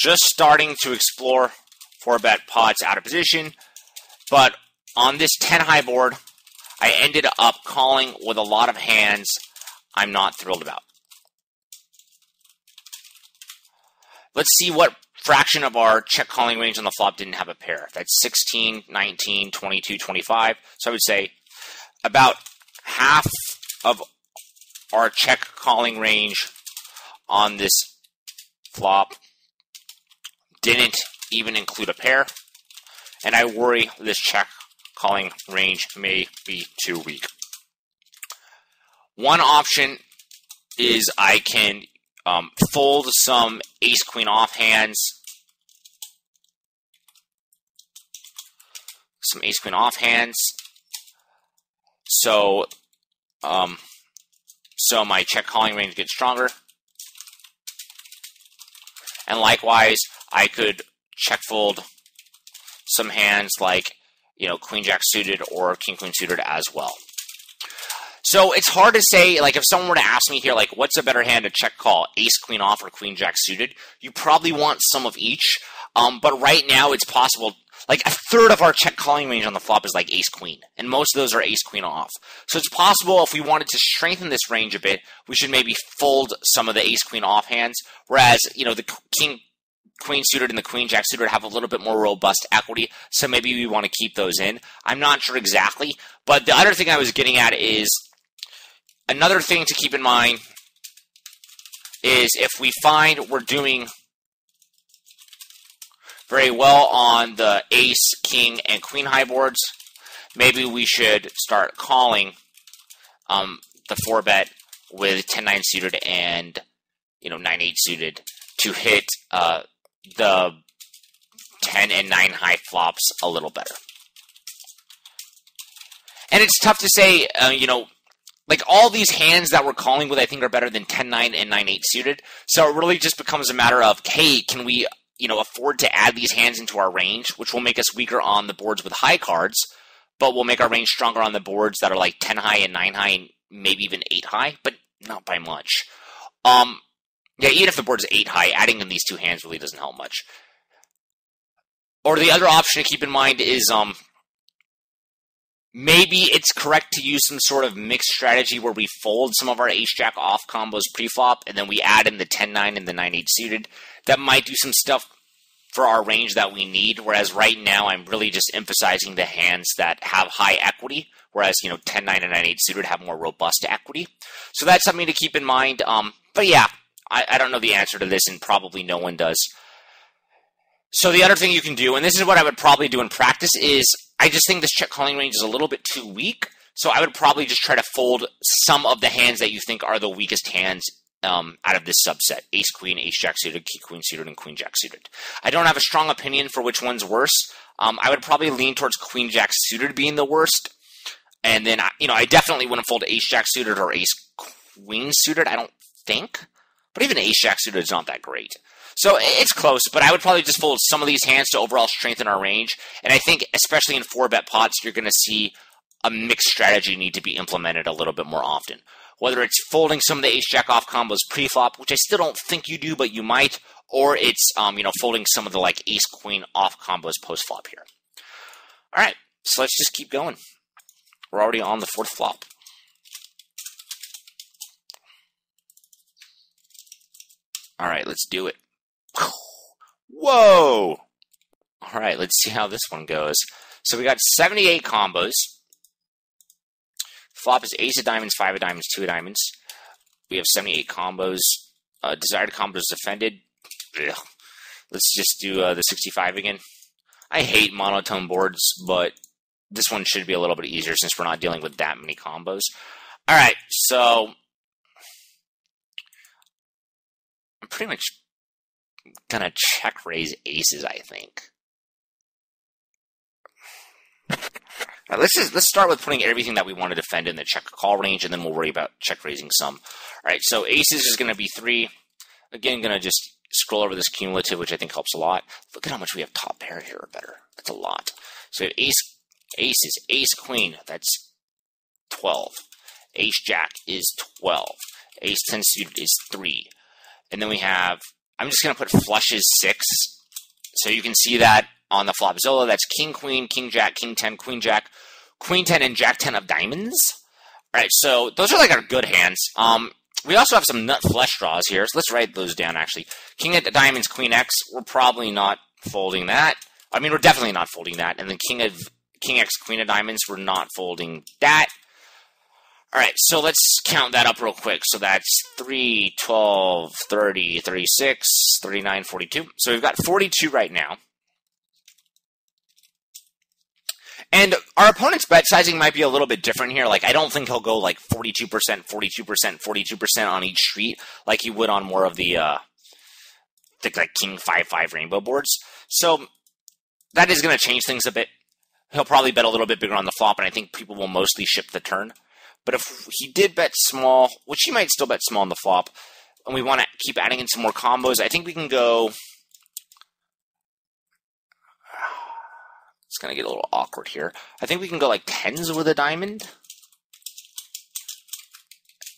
just starting to explore 4-bet pots out of position, but on this 10 high board, I ended up calling with a lot of hands I'm not thrilled about. Let's see what fraction of our check calling range on the flop didn't have a pair. That's 16, 19, 22, 25. So I would say about half of our check calling range on this flop didn't even include a pair, and I worry this check calling range may be too weak. One option is I can fold some ace-queen off hands. Some ace-queen off hands. So my check calling range gets stronger. And likewise, I could check fold some hands like, queen jack suited or king queen suited as well. So it's hard to say, like, if someone were to ask me here, like, what's a better hand to check call, ace queen off or queen jack suited? You probably want some of each. But right now it's possible, like a third of our check calling range on the flop is like ace queen, and most of those are ace queen off. So it's possible if we wanted to strengthen this range a bit, we should maybe fold some of the ace queen off hands, whereas, the king queen suited and the queen jack suited have a little bit more robust equity, so maybe we want to keep those in. I'm not sure exactly, but the other thing I was getting at is, another thing to keep in mind is if we find we're doing very well on the ace, king, and queen high boards, maybe we should start calling the 4-bet with 10-9 suited and 9-8 suited to hit the 10 and 9 high flops a little better. And it's tough to say, like all these hands that we're calling with, I think are better than 10-9 and 9-8 suited. So it really just becomes a matter of, hey, can we afford to add these hands into our range, which will make us weaker on the boards with high cards, but will make our range stronger on the boards that are like 10 high and 9 high and maybe even 8 high, but not by much. Yeah, even if the board is 8 high, adding in these two hands really doesn't help much. Or the other option to keep in mind is maybe it's correct to use some sort of mixed strategy where we fold some of our ace-jack off combos pre-flop, and then we add in the 10-9 and the 9-8 suited. That might do some stuff for our range that we need, whereas right now I'm really just emphasizing the hands that have high equity, whereas, 10-9 and 9-8 suited have more robust equity. So that's something to keep in mind. But yeah, I don't know the answer to this, and probably no one does. So the other thing you can do, and this is what I would probably do in practice, is I just think this check calling range is a little bit too weak. So I would probably just try to fold some of the hands that you think are the weakest hands out of this subset. Ace queen, ace jack suited, king queen suited, and queen jack suited. I don't have a strong opinion for which one's worse. I would probably lean towards queen jack suited being the worst. And then, I definitely wouldn't fold ace jack suited or ace queen suited, I don't think. But even ace jack suited is not that great. So it's close, but I would probably just fold some of these hands to overall strengthen our range. And I think, especially in 4-bet pots, you're going to see a mixed strategy need to be implemented a little bit more often. Whether it's folding some of the ace-jack off combos pre-flop, which I still don't think you do, but you might, or it's, folding some of the, like, ace-queen off combos post-flop here. All right, so let's just keep going. We're already on the 4th flop. All right, let's do it. Whoa! All right, let's see how this one goes. So we got 78 combos. Flop is ace of diamonds, 5 of diamonds, 2 of diamonds. We have 78 combos. Desired combos defended. Ugh. Let's just do the 65 again. I hate monotone boards, but this one should be a little bit easier since we're not dealing with that many combos. All right, so I'm pretty much gonna check raise aces, I think. All right, let's start with putting everything that we want to defend in the check call range, and then we'll worry about check raising some. All right, so aces is going to be 3. Again, going to just scroll over this cumulative, which I think helps a lot. Look at how much we have top pair here or better. That's a lot. So aces, ace queen, that's 12. Ace jack is 12. Ace 10 suited is 3. And then we have, I'm just going to put flushes 6. So you can see that on the Flopzilla, that's king, queen, king, jack, king 10, queen, jack, queen 10, and jack 10 of diamonds. All right, so those are like our good hands. We also have some nut flush draws here, so let's write those down, actually. King of diamonds, queen X, we're probably not folding that. I mean, we're definitely not folding that. And then king X, queen of diamonds, we're not folding that. All right, so let's count that up real quick. So that's 3, 12, 30, 36, 39, 42. So we've got 42 right now. And our opponent's bet sizing might be a little bit different here. Like, I don't think he'll go like 42%, 42%, 42% on each street like he would on more of the like King 5-5 rainbow boards. So that is going to change things a bit. He'll probably bet a little bit bigger on the flop, and I think people will mostly ship the turn. But if he did bet small, which he might still bet small on the flop, and we want to keep adding in some more combos, I think we can go... It's going to get a little awkward here. I think we can go like 10s with a diamond.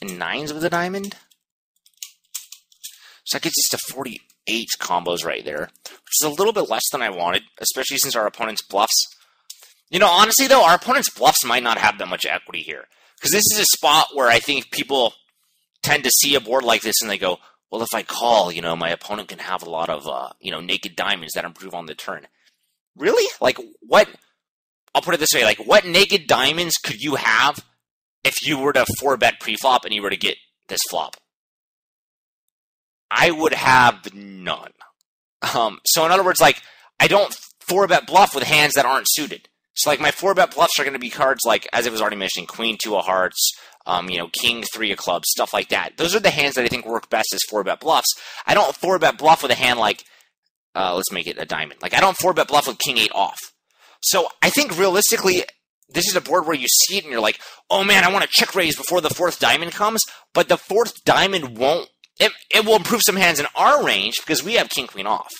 And 9s with a diamond. So that gets us to 48 combos right there, which is a little bit less than I wanted, especially since our opponent's bluffs. You know, honestly, though, our opponent's bluffs might not have that much equity here. Because this is a spot where I think people tend to see a board like this and they go, well, if I call, you know, my opponent can have a lot of, naked diamonds that improve on the turn. Really? Like, what? I'll put it this way. Like, what naked diamonds could you have if you were to 4-bet pre-flop and you were to get this flop? I would have none. So in other words, like, I don't 4-bet bluff with hands that aren't suited. So, like, my 4-bet bluffs are going to be cards like, as I was already mentioning, Queen 2 of Hearts, King 3 of Clubs, stuff like that. Those are the hands that I think work best as 4-bet bluffs. I don't 4-bet bluff with a hand like, let's make it a diamond. Like, I don't 4-bet bluff with King 8 off. So, I think realistically, this is a board where you see it and you're like, oh man, I want to check raise before the 4th diamond comes, but the 4th diamond won't, it will improve some hands in our range because we have King Queen off.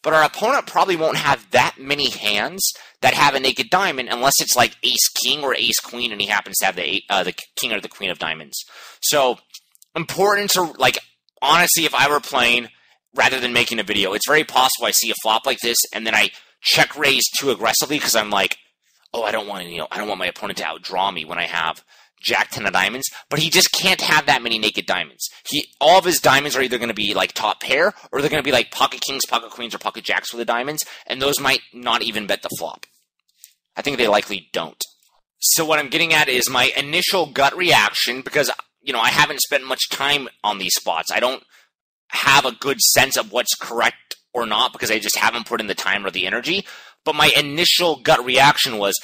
But our opponent probably won't have that many hands that have a naked diamond unless it's like Ace King or Ace Queen and he happens to have the King or the Queen of diamonds. So, important to, like, honestly, if I were playing, rather than making a video, it's very possible I see a flop like this and then I check raise too aggressively because I'm like, oh, I don't want my opponent to outdraw me when I have Jack 10 of diamonds, but he just can't have that many naked diamonds. All of his diamonds are either going to be like top pair, or they're going to be like pocket kings, pocket queens, or pocket jacks with the diamonds, and those might not even bet the flop. I think they likely don't. So what I'm getting at is my initial gut reaction, because, I haven't spent much time on these spots. I don't have a good sense of what's correct or not, because I just haven't put in the time or the energy, but my initial gut reaction was,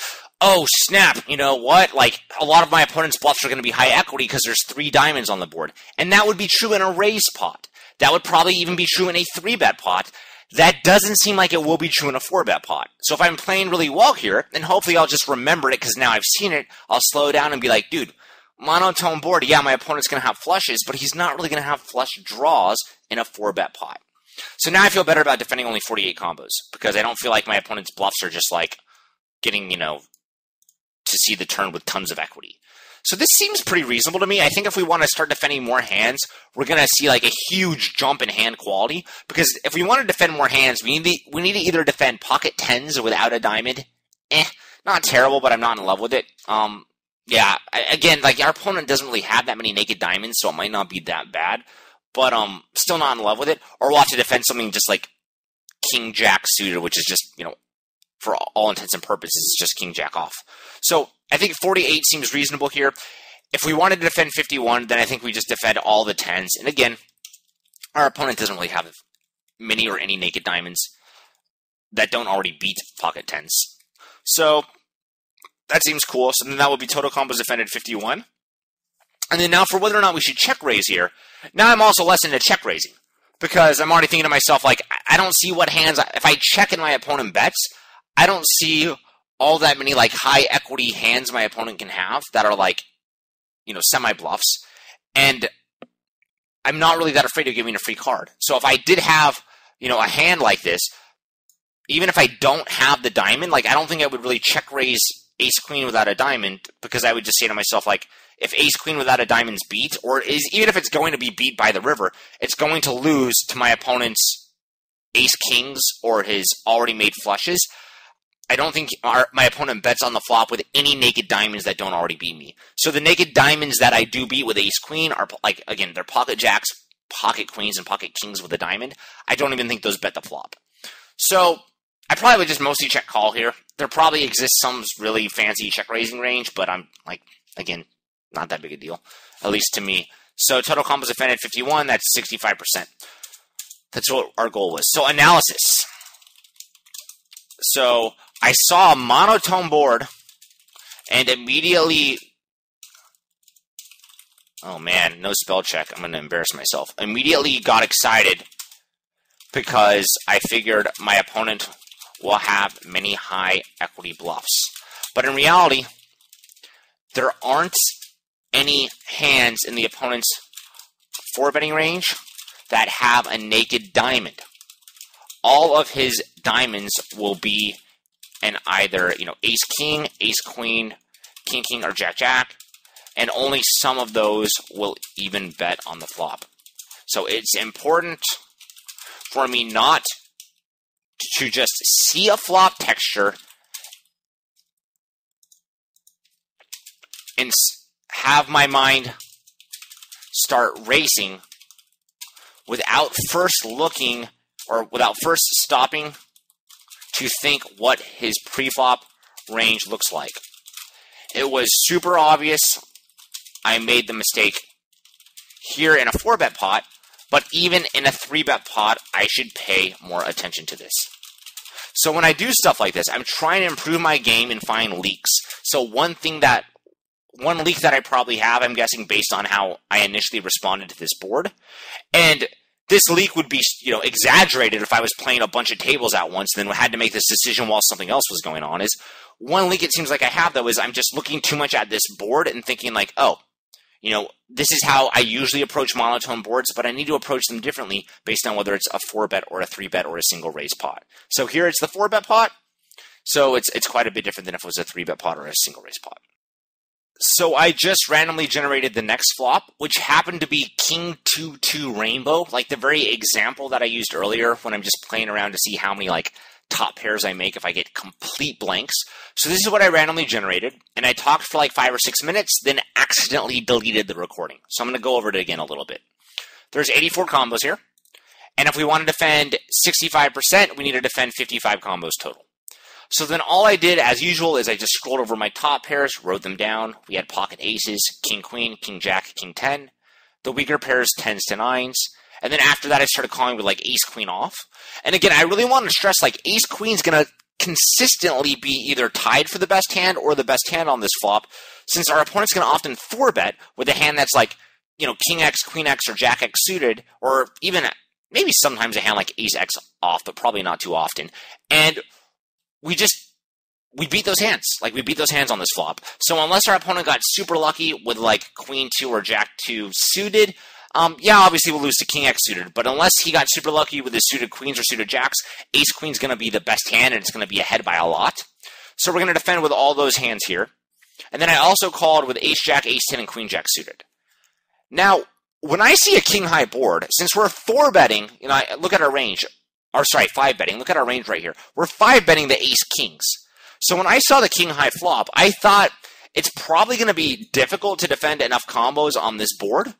oh, snap, you know what? Like, a lot of my opponent's bluffs are going to be high equity because there's 3 diamonds on the board. And that would be true in a raise pot. That would probably even be true in a 3-bet pot. That doesn't seem like it will be true in a 4-bet pot. So if I'm playing really well here, then hopefully I'll just remember it because now I've seen it. I'll slow down and be like, dude, monotone board, yeah, my opponent's going to have flushes, but he's not really going to have flush draws in a 4-bet pot. So now I feel better about defending only 48 combos because I don't feel like my opponent's bluffs are just like getting, to see the turn with tons of equity. So this seems pretty reasonable to me. I think if we want to start defending more hands, we're going to see like a huge jump in hand quality. Because if we want to defend more hands, we need to either defend pocket 10s without a diamond. Not terrible, but I'm not in love with it. Again, like our opponent doesn't really have that many naked diamonds, so it might not be that bad. But still not in love with it. Or we'll have to defend something just like King Jack suited, which is just, for all intents and purposes, it's just King Jack off. So I think 48 seems reasonable here. If we wanted to defend 51, then I think we just defend all the 10s. And again, our opponent doesn't really have many or any naked diamonds that don't already beat pocket 10s. So that seems cool. So then that would be total combos defended 51. And then now for whether or not we should check raise here, now I'm also less into check raising. Because I'm already thinking to myself, like, I don't see what hands, if I check and my opponent bets, I don't see all that many like high equity hands my opponent can have that are like, semi bluffs. And I'm not really that afraid of giving a free card. So if I did have, a hand like this, even if I don't have the diamond, like I don't think I would really check raise ace queen without a diamond, because I would just say to myself, like, if ace queen without a diamond's beat, or even if it's going to be beat by the river, it's going to lose to my opponent's ace kings or his already made flushes. I don't think my opponent bets on the flop with any naked diamonds that don't already beat me. So the naked diamonds that I do beat with ace queen are, like, again, they're pocket jacks, pocket queens, and pocket kings with a diamond. I don't even think those bet the flop. So I probably would just mostly check call here. There probably exists some really fancy check raising range, but I'm like, again, not that big a deal, at least to me. So total combos defended 51, that's 65%. That's what our goal was. So analysis. So I saw a monotone board and immediately, oh man, no spell check. I'm going to embarrass myself. Immediately got excited because I figured my opponent will have many high equity bluffs. But in reality, there aren't any hands in the opponent's 4-betting range that have a naked diamond. All of his diamonds will be in either, ace king, ace queen, king king, or jack jack, and only some of those will even bet on the flop. So it's important for me not to just see a flop texture and have my mind start racing without first looking or without first stopping to think what his pre-flop range looks like. It was super obvious I made the mistake here in a 4-bet pot, but even in a 3-bet pot, I should pay more attention to this. So when I do stuff like this, I'm trying to improve my game and find leaks. So one leak that I probably have, I'm guessing based on how I initially responded to this board, and this leak would be, exaggerated if I was playing a bunch of tables at once, then had to make this decision while something else was going on. Is one leak it seems like I have, though, is I'm just looking too much at this board and thinking like, oh, this is how I usually approach monotone boards, but I need to approach them differently based on whether it's a 4-bet or a 3-bet or a single raise pot. So here it's the 4-bet pot, so it's quite a bit different than if it was a 3-bet pot or a single raise pot. So I just randomly generated the next flop, which happened to be King 2-2 Rainbow, like the very example that I used earlier when I'm just playing around to see how many top pairs I make if I get complete blanks. So this is what I randomly generated, and I talked for 5 or 6 minutes, then accidentally deleted the recording. So I'm going to go over it again a little bit. There's 84 combos here, and if we want to defend 65%, we need to defend 55 combos total. So then all I did, as usual, is I just scrolled over my top pairs, wrote them down. We had pocket aces, king, queen, king, jack, king, 10. The weaker pairs, 10s to 9s. And then after that, I started calling with ace, queen off. And again, I really want to stress ace, queen's going to consistently be either tied for the best hand or the best hand on this flop, since our opponent's going to often 4-bet with a hand that's king X, queen X, or jack X suited, or even maybe sometimes a hand like ace X off, but probably not too often. And we beat those hands. We beat those hands on this flop. So unless our opponent got super lucky with queen 2 or jack 2 suited, obviously we'll lose to king X suited. But unless he got super lucky with his suited queens or suited jacks, ace queen's going to be the best hand, and it's going to be ahead by a lot. So we're going to defend with all those hands here. And then I also called with ace jack, ace 10, and queen jack suited. Now, when I see a king high board, since we're 4-betting, look at our range. 5-betting. Look at our range right here. We're 5-betting the ace kings. So when I saw the king high flop, I thought it's probably going to be difficult to defend enough combos on this board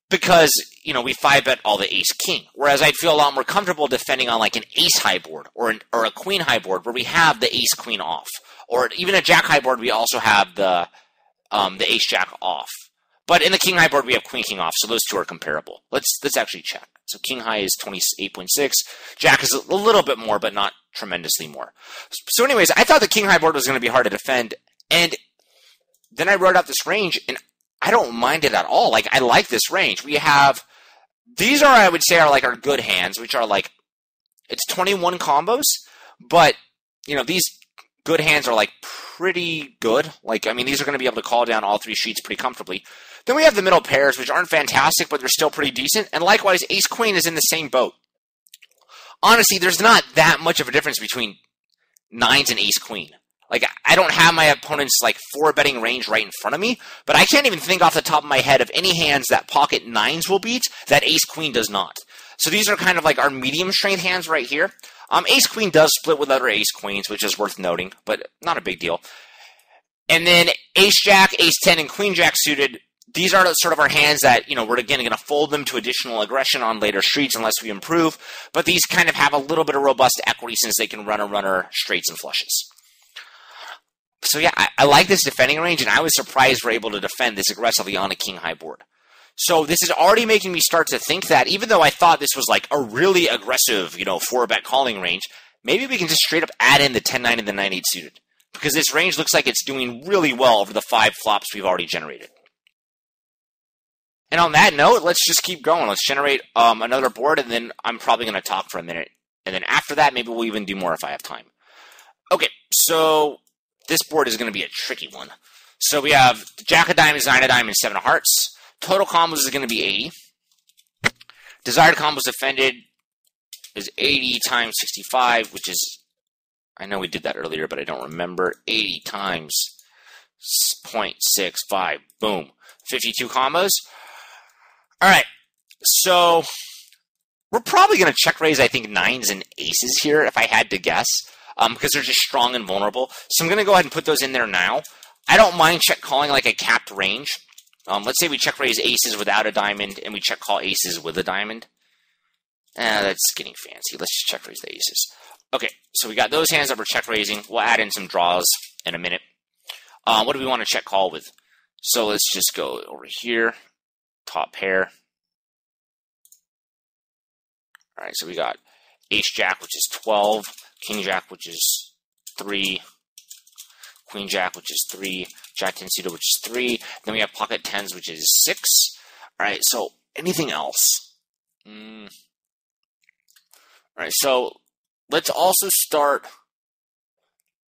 because, we 5-bet all the ace king. Whereas I'd feel a lot more comfortable defending on an ace high board or a queen high board where we have the ace queen off. Or even a jack high board, we also have the ace jack off. But in the king high board, we have queen king off, so those two are comparable. Let's actually check. So king high is 28.6. Jack is a little bit more, but not tremendously more. So anyways, I thought the king high board was going to be hard to defend. And then I wrote out this range, and I don't mind it at all. I like this range. We have, these are, I would say, are our good hands, which are it's 21 combos. But, these good hands are pretty good. These are going to be able to call down all 3 sheets pretty comfortably. Then we have the middle pairs, which aren't fantastic, but they're still pretty decent. And likewise, ace-queen is in the same boat. Honestly, there's not that much of a difference between 9s and ace-queen. I don't have my opponent's 4-betting range right in front of me, but I can't even think off the top of my head of any hands that pocket 9s will beat that ace-queen does not. So these are kind of our medium strength hands right here. Ace-queen does split with other ace-queens, which is worth noting, but not a big deal. And then ace-jack, ace-10, and queen-jack suited. These are sort of our hands that, we're again going to fold them to additional aggression on later streets unless we improve. But these kind of have a little bit of robust equity since they can run runner, straights, and flushes. So yeah, I like this defending range, and I was surprised we're able to defend this aggressively on a king-high board. So this is already making me start to think that even though I thought this was like a really aggressive, 4-bet calling range, maybe we can just straight up add in the 10-9 and the 9-8 suited. Because this range looks like it's doing really well over the 5 flops we've already generated. And on that note, let's just keep going. Let's generate another board, and then I'm probably going to talk for a minute. And then after that, maybe we'll even do more if I have time. Okay, so this board is going to be a tricky one. So we have Jack of Diamonds, 9 of Diamonds, 7 of Hearts. Total combos is going to be 80. Desired combos defended is 80 times 65, which is, I know we did that earlier, but I don't remember. 80 times 0.65. Boom. 52 combos. All right. So we're probably going to check raise, I think, 9s and aces here, if I had to guess, because they're just strong and vulnerable. So I'm going to go ahead and put those in there now. I don't mind check calling like a capped range. Let's say we check raise aces without a diamond, and we check call aces with a diamond. That's getting fancy. Let's just check raise the aces. Okay, so we got those hands that we're check raising. We'll add in some draws in a minute. What do we want to check call with? So let's just go over here, top pair. All right, so we got ace jack, which is 12, king jack, which is 3, queen jack, which is 3, jack 10 suited, which is 3. Then we have pocket 10s, which is 6. All right, so anything else? All right, so let's also start.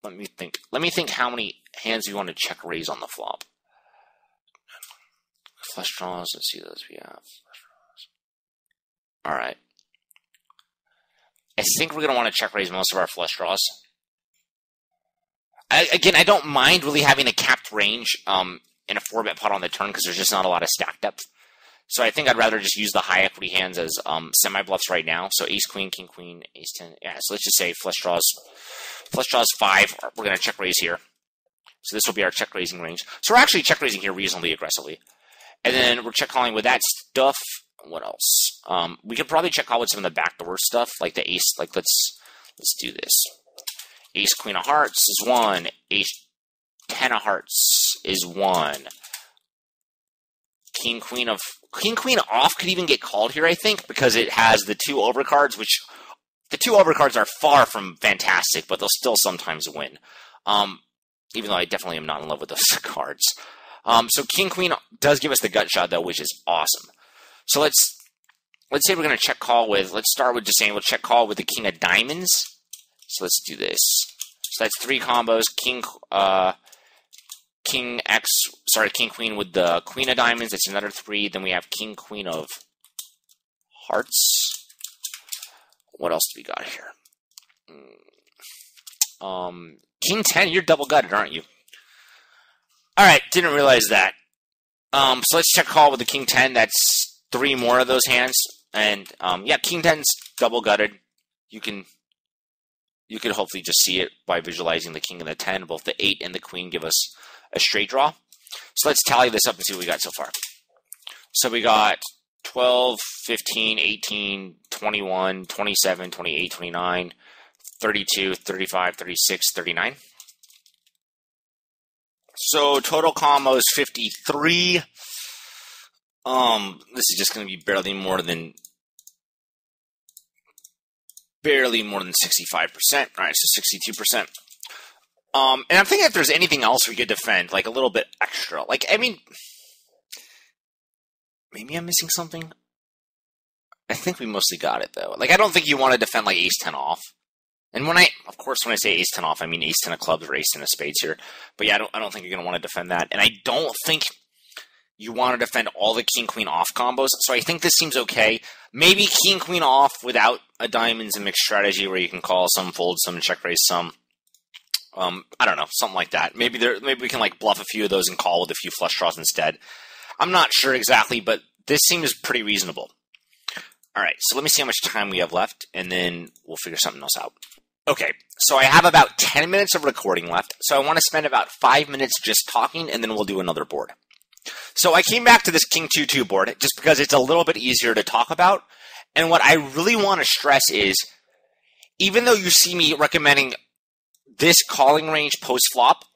Let me think. Let me think how many hands we want to check raise on the flop. Flush draws. Let's see those we have. All right. I think we're going to want to check raise most of our flush draws. Again, I don't mind really having a capped range in a 4-bet pot on the turn because there's just not a lot of stack depth. So I think I'd rather just use the high equity hands as semi-bluffs right now. So ace queen, king queen, ace 10. Yeah, so let's just say flush draws 5. We're going to check raise here. So this will be our check raising range. So we're actually check raising here reasonably aggressively. And then we're check calling with that stuff. What else? We could probably check call with some of the backdoor stuff, like the ace. Like let's do this. Ace queen of hearts is 1. Ace 10 of hearts is 1. King queen off could even get called here, I think, because it has the 2 overcards, which the 2 overcards are far from fantastic, but they'll still sometimes win. Even though I definitely am not in love with those cards. So king queen does give us the gut shot though, which is awesome. So let's say we're going to check call with, let's start with just saying we'll check call with the king of diamonds. So let's do this. So that's 3 combos. King queen with the queen of diamonds. That's another 3. Then we have king queen of hearts. What else do we got here? King 10. You're double gutted, aren't you? All right. Didn't realize that. So let's check call with the king 10. That's 3 more of those hands. And yeah, king 10's double gutted. You could hopefully just see it by visualizing the king and the 10. Both the 8 and the queen give us a straight draw. So let's tally this up and see what we got so far. So we got 12, 15, 18, 21, 27, 28, 29, 32, 35, 36, 39. So total combo is 53. This is just going to be barely more than 65%. All right, so 62%. And I'm thinking if there's anything else we could defend, like a little bit extra. Like, I mean, maybe I'm missing something. I think we mostly got it though. Like, I don't think you want to defend like ace 10 off. And when I say ace 10 off, I mean ace 10 of clubs or ace 10 of spades here. But yeah, I don't think you're going to want to defend that. And I don't think you want to defend all the king queen off combos. So I think this seems okay. Maybe king queen off without a diamonds and mixed strategy where you can call some, fold some, check raise some. I don't know, something like that. Maybe we can like bluff a few of those and call with a few flush draws instead. I'm not sure exactly, but this seems pretty reasonable. All right, so let me see how much time we have left, and then we'll figure something else out. Okay, so I have about 10 minutes of recording left, so I want to spend about 5 minutes just talking, and then we'll do another board. So I came back to this King 2-2 board just because it's a little bit easier to talk about, and what I really want to stress is, even though you see me recommending this calling range post-flop,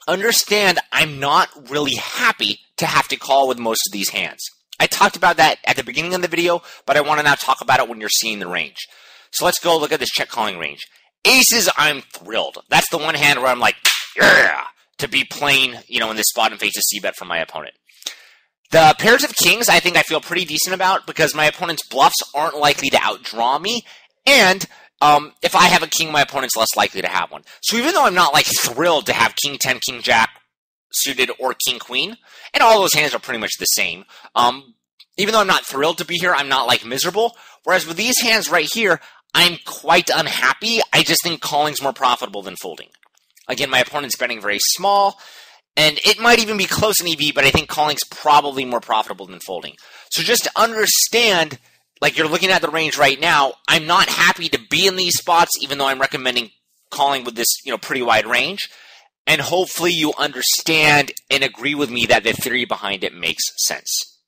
understand I'm not really happy to have to call with most of these hands. I talked about that at the beginning of the video, but I want to now talk about it when you're seeing the range. So let's go look at this check calling range. Aces, I'm thrilled. That's the one hand where I'm like, yeah, to be playing, in this spot and face a c-bet from my opponent. The pairs of kings, I think I feel pretty decent about because my opponent's bluffs aren't likely to outdraw me, and if I have a king, my opponent's less likely to have one. So even though I'm not thrilled to have king 10, king jack suited or king queen, and all those hands are pretty much the same, even though I'm not thrilled to be here, I'm not miserable. Whereas with these hands right here, I'm quite unhappy. I just think calling's more profitable than folding. Again, my opponent's betting very small, and it might even be close in EV, but I think calling's probably more profitable than folding. So just to understand, you're looking at the range right now, I'm not happy to be in these spots, even though I'm recommending calling with this, pretty wide range. And hopefully you understand and agree with me that the theory behind it makes sense.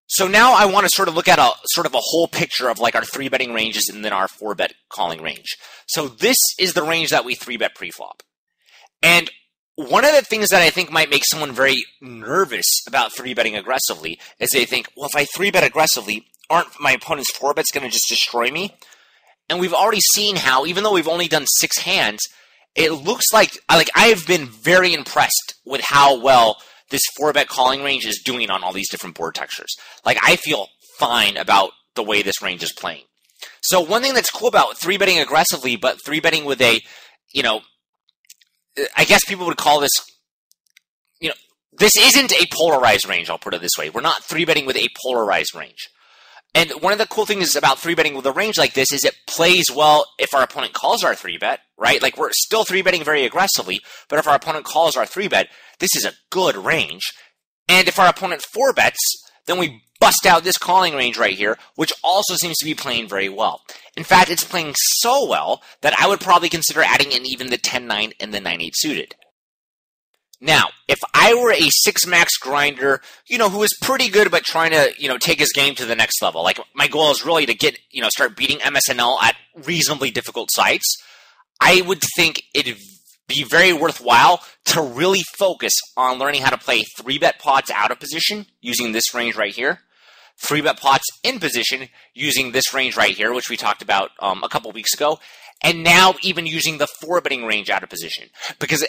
So now I want to sort of look at a whole picture of our 3-betting ranges and then our 4-bet calling range. So this is the range that we 3-bet pre-flop. And one of the things that I think might make someone very nervous about 3-betting aggressively is they think, well, if I 3-bet aggressively, aren't my opponent's 4-bets going to just destroy me? And we've already seen how, even though we've only done 6 hands, it looks like I've been very impressed with how well this 4-bet calling range is doing on all these different board textures. I feel fine about the way this range is playing. So one thing that's cool about 3-betting aggressively, but 3-betting with a, I guess people would call this, this isn't a polarized range, I'll put it this way. We're not 3-betting with a polarized range. And one of the cool things about 3-betting with a range like this is it plays well if our opponent calls our 3-bet, right? We're still 3-betting very aggressively, but if our opponent calls our 3-bet, this is a good range. And if our opponent 4-bets, then we bust out this calling range right here, which also seems to be playing very well. In fact, it's playing so well that I would probably consider adding in even the 10-9 and the 9-8 suited. Now, if I were a 6-max grinder, who is pretty good but trying to, take his game to the next level, my goal is really to get, start beating MSNL at reasonably difficult sites, I would think it'd be very worthwhile to really focus on learning how to play 3-bet pots out of position using this range right here, 3-bet pots in position using this range right here, which we talked about a couple weeks ago, and now even using the 4-betting range out of position. Because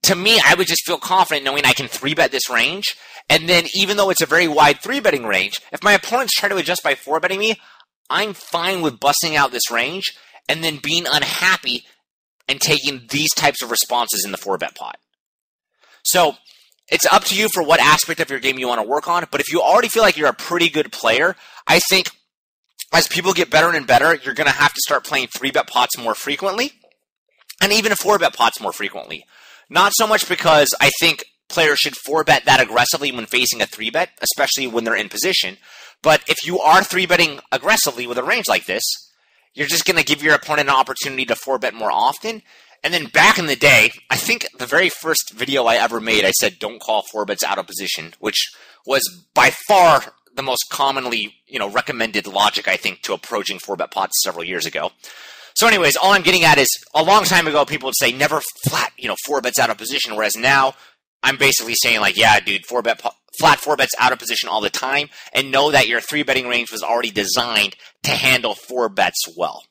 to me, I would just feel confident knowing I can 3-bet this range, and then even though it's a very wide 3-betting range, if my opponents try to adjust by 4-betting me, I'm fine with busting out this range and then being unhappy and taking these types of responses in the 4-bet pot. So it's up to you for what aspect of your game you want to work on, but if you already feel like you're a pretty good player, I think as people get better and better, you're going to have to start playing 3-bet pots more frequently, and even 4-bet pots more frequently. Not so much because I think players should 4-bet that aggressively when facing a 3-bet, especially when they're in position, but if you are 3-betting aggressively with a range like this, you're just going to give your opponent an opportunity to 4-bet more often. And then back in the day, I think the very first video I ever made, I said don't call 4-bets out of position, which was by far the most commonly, recommended logic, I think, to approaching 4-bet pots several years ago. So anyways, all I'm getting at is a long time ago, people would say never flat, 4-bets out of position, whereas now I'm basically saying yeah, dude, flat 4-bets out of position all the time, and know that your 3-betting range was already designed to handle 4-bets well.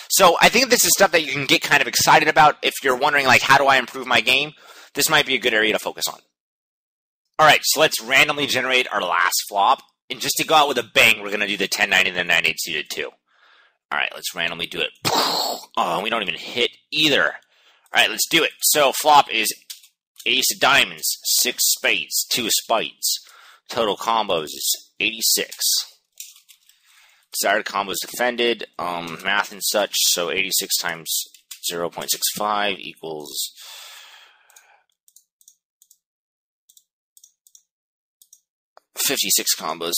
So I think this is stuff that you can get kind of excited about if you're wondering how do I improve my game? This might be a good area to focus on. All right, so let's randomly generate our last flop, and just to go out with a bang, we're going to do the 10-9 and the 9-8 suited too. All right, let's randomly do it. Oh, we don't even hit either. All right, let's do it. So flop is ace of diamonds, 6 spades, 2 spades. Total combos is 86. Desired combos defended, math and such, so 86 times 0.65 equals 56 combos.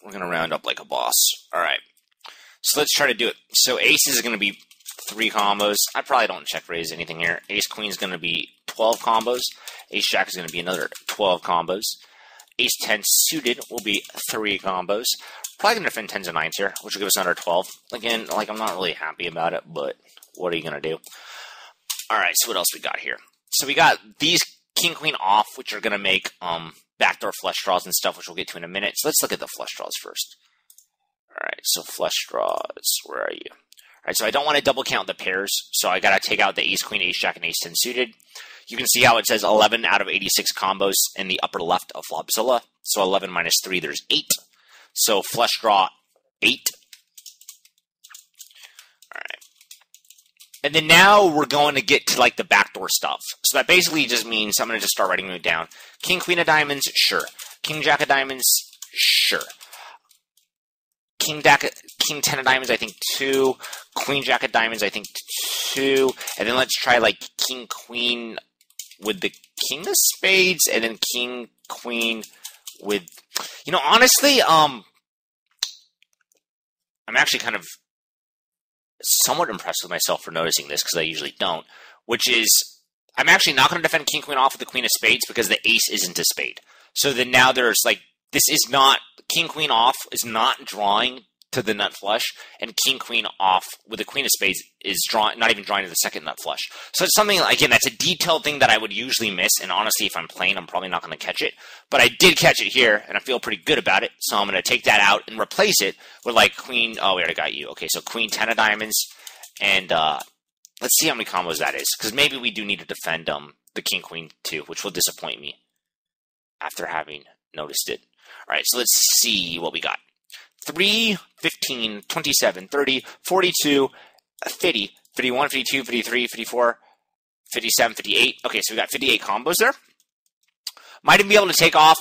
We're going to round up like a boss. All right. So let's try to do it. So ace is going to be 3 combos. I probably don't check raise anything here. Ace queen is going to be 12 combos. Ace jack is going to be another 12 combos. Ace 10 suited will be 3 combos. Probably going to defend 10s and 9s here, which will give us another 12. Again, I'm not really happy about it, but what are you going to do? All right, so what else we got here? So we got these king, queen off, which are going to make backdoor flush draws and stuff, which we'll get to in a minute. So let's look at the flush draws first. All right, so flush draws, where are you? All right, so I don't want to double count the pairs, so I got to take out the ace, queen, ace, jack, and ace 10 suited. You can see how it says 11 out of 86 combos in the upper left of Flopzilla. So 11 minus 3, there's 8. So flush draw 8. All right. And then now we're going to get to like the backdoor stuff. So that basically just means I'm going to just start writing it down. King, queen of diamonds, sure. King, jack of diamonds, sure. King 10 of diamonds, I think 2. Queen, jack of diamonds, I think 2. And then let's try like king, queen with the king of spades, and then king, queen with, you know, honestly, I'm actually kind of somewhat impressed with myself for noticing this, because I usually don't, which is, I'm actually not going to defend king, queen off with the queen of spades because the ace isn't a spade. So then now there's like, this is not, king, queen off is not drawing to the nut flush, and king, queen off with the queen of spades is not even drawing to the second nut flush. So it's something, again, that's a detailed thing that I would usually miss, and honestly, if I'm playing, I'm probably not going to catch it. But I did catch it here, and I feel pretty good about it, so I'm going to take that out and replace it with like queen, oh, we already got you. Okay, so queen 10 of diamonds, and let's see how many combos that is, because maybe we do need to defend the king, queen too, which will disappoint me after having noticed it. All right, so let's see what we got. 3, 15, 27, 30, 42, 50, 51, 52, 53, 54, 57, 58. Okay, so we got 58 combos there. Might even be able to take off,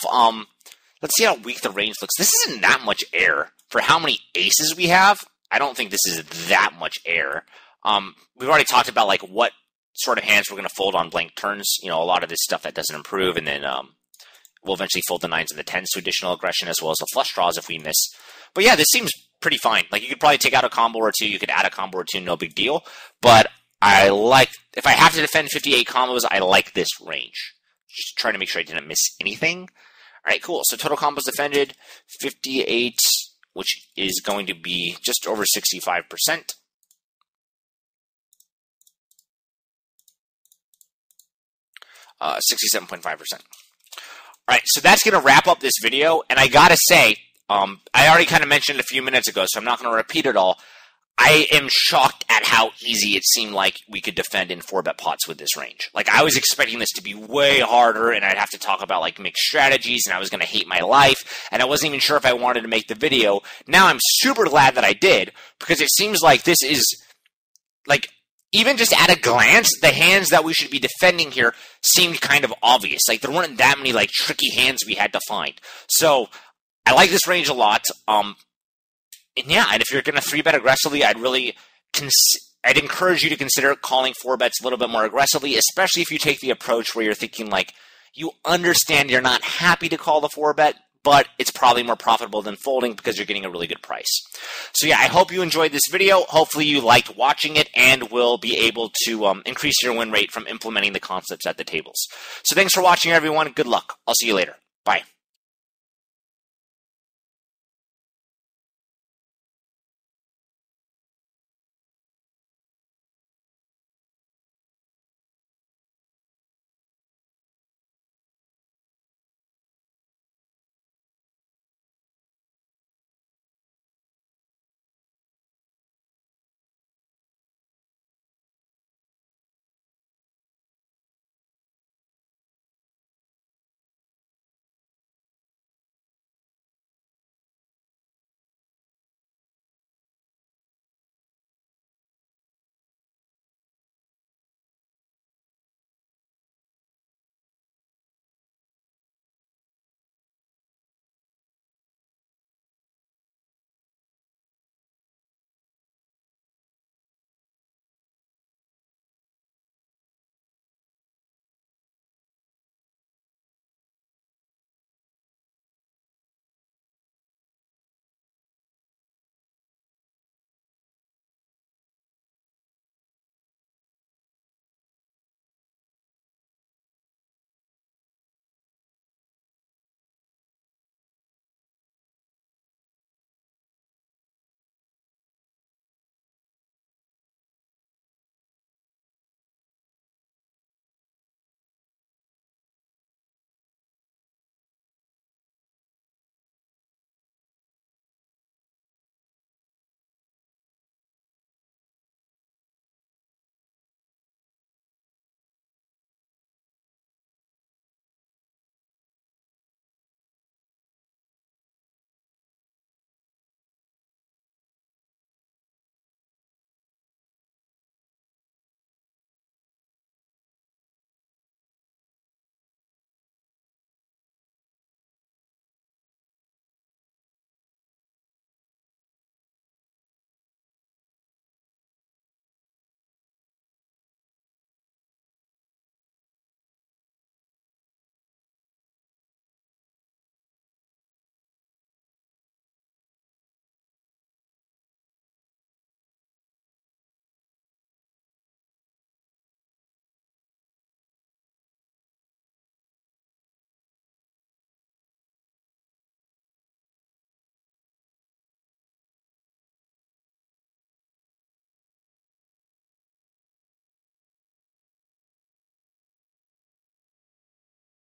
let's see how weak the range looks. This isn't that much air. For how many aces we have, I don't think this is that much air. We've already talked about like what sort of hands we're going to fold on blank turns. You know, a lot of this stuff that doesn't improve, and then we'll eventually fold the 9s and the 10s to additional aggression, as well as the flush draws if we miss. But yeah, this seems pretty fine. Like, you could probably take out a combo or two, you could add a combo or two, no big deal. But I like, if I have to defend 58 combos, I like this range. Just trying to make sure I didn't miss anything. All right, cool. So total combos defended, 58, which is going to be just over 65%. 67.5%. All right, so that's going to wrap up this video, and I gotta say, I already kind of mentioned it a few minutes ago, so I'm not going to repeat it all. I am shocked at how easy it seemed like we could defend in 4-bet pots with this range. Like, I was expecting this to be way harder, and I'd have to talk about, like, mixed strategies, and I was going to hate my life, and I wasn't even sure if I wanted to make the video. Now I'm super glad that I did, because it seems like this is, like, even just at a glance, the hands that we should be defending here seemed kind of obvious. Like, there weren't that many, like, tricky hands we had to find. So, I like this range a lot. And yeah, and if you're going to 3-bet aggressively, I'd encourage you to consider calling 4-bets a little bit more aggressively, especially if you take the approach where you're thinking, like, you understand you're not happy to call the 4-bet, but it's probably more profitable than folding because you're getting a really good price. So yeah, I hope you enjoyed this video. Hopefully you liked watching it and will be able to increase your win rate from implementing the concepts at the tables. So thanks for watching, everyone. Good luck. I'll see you later. Bye.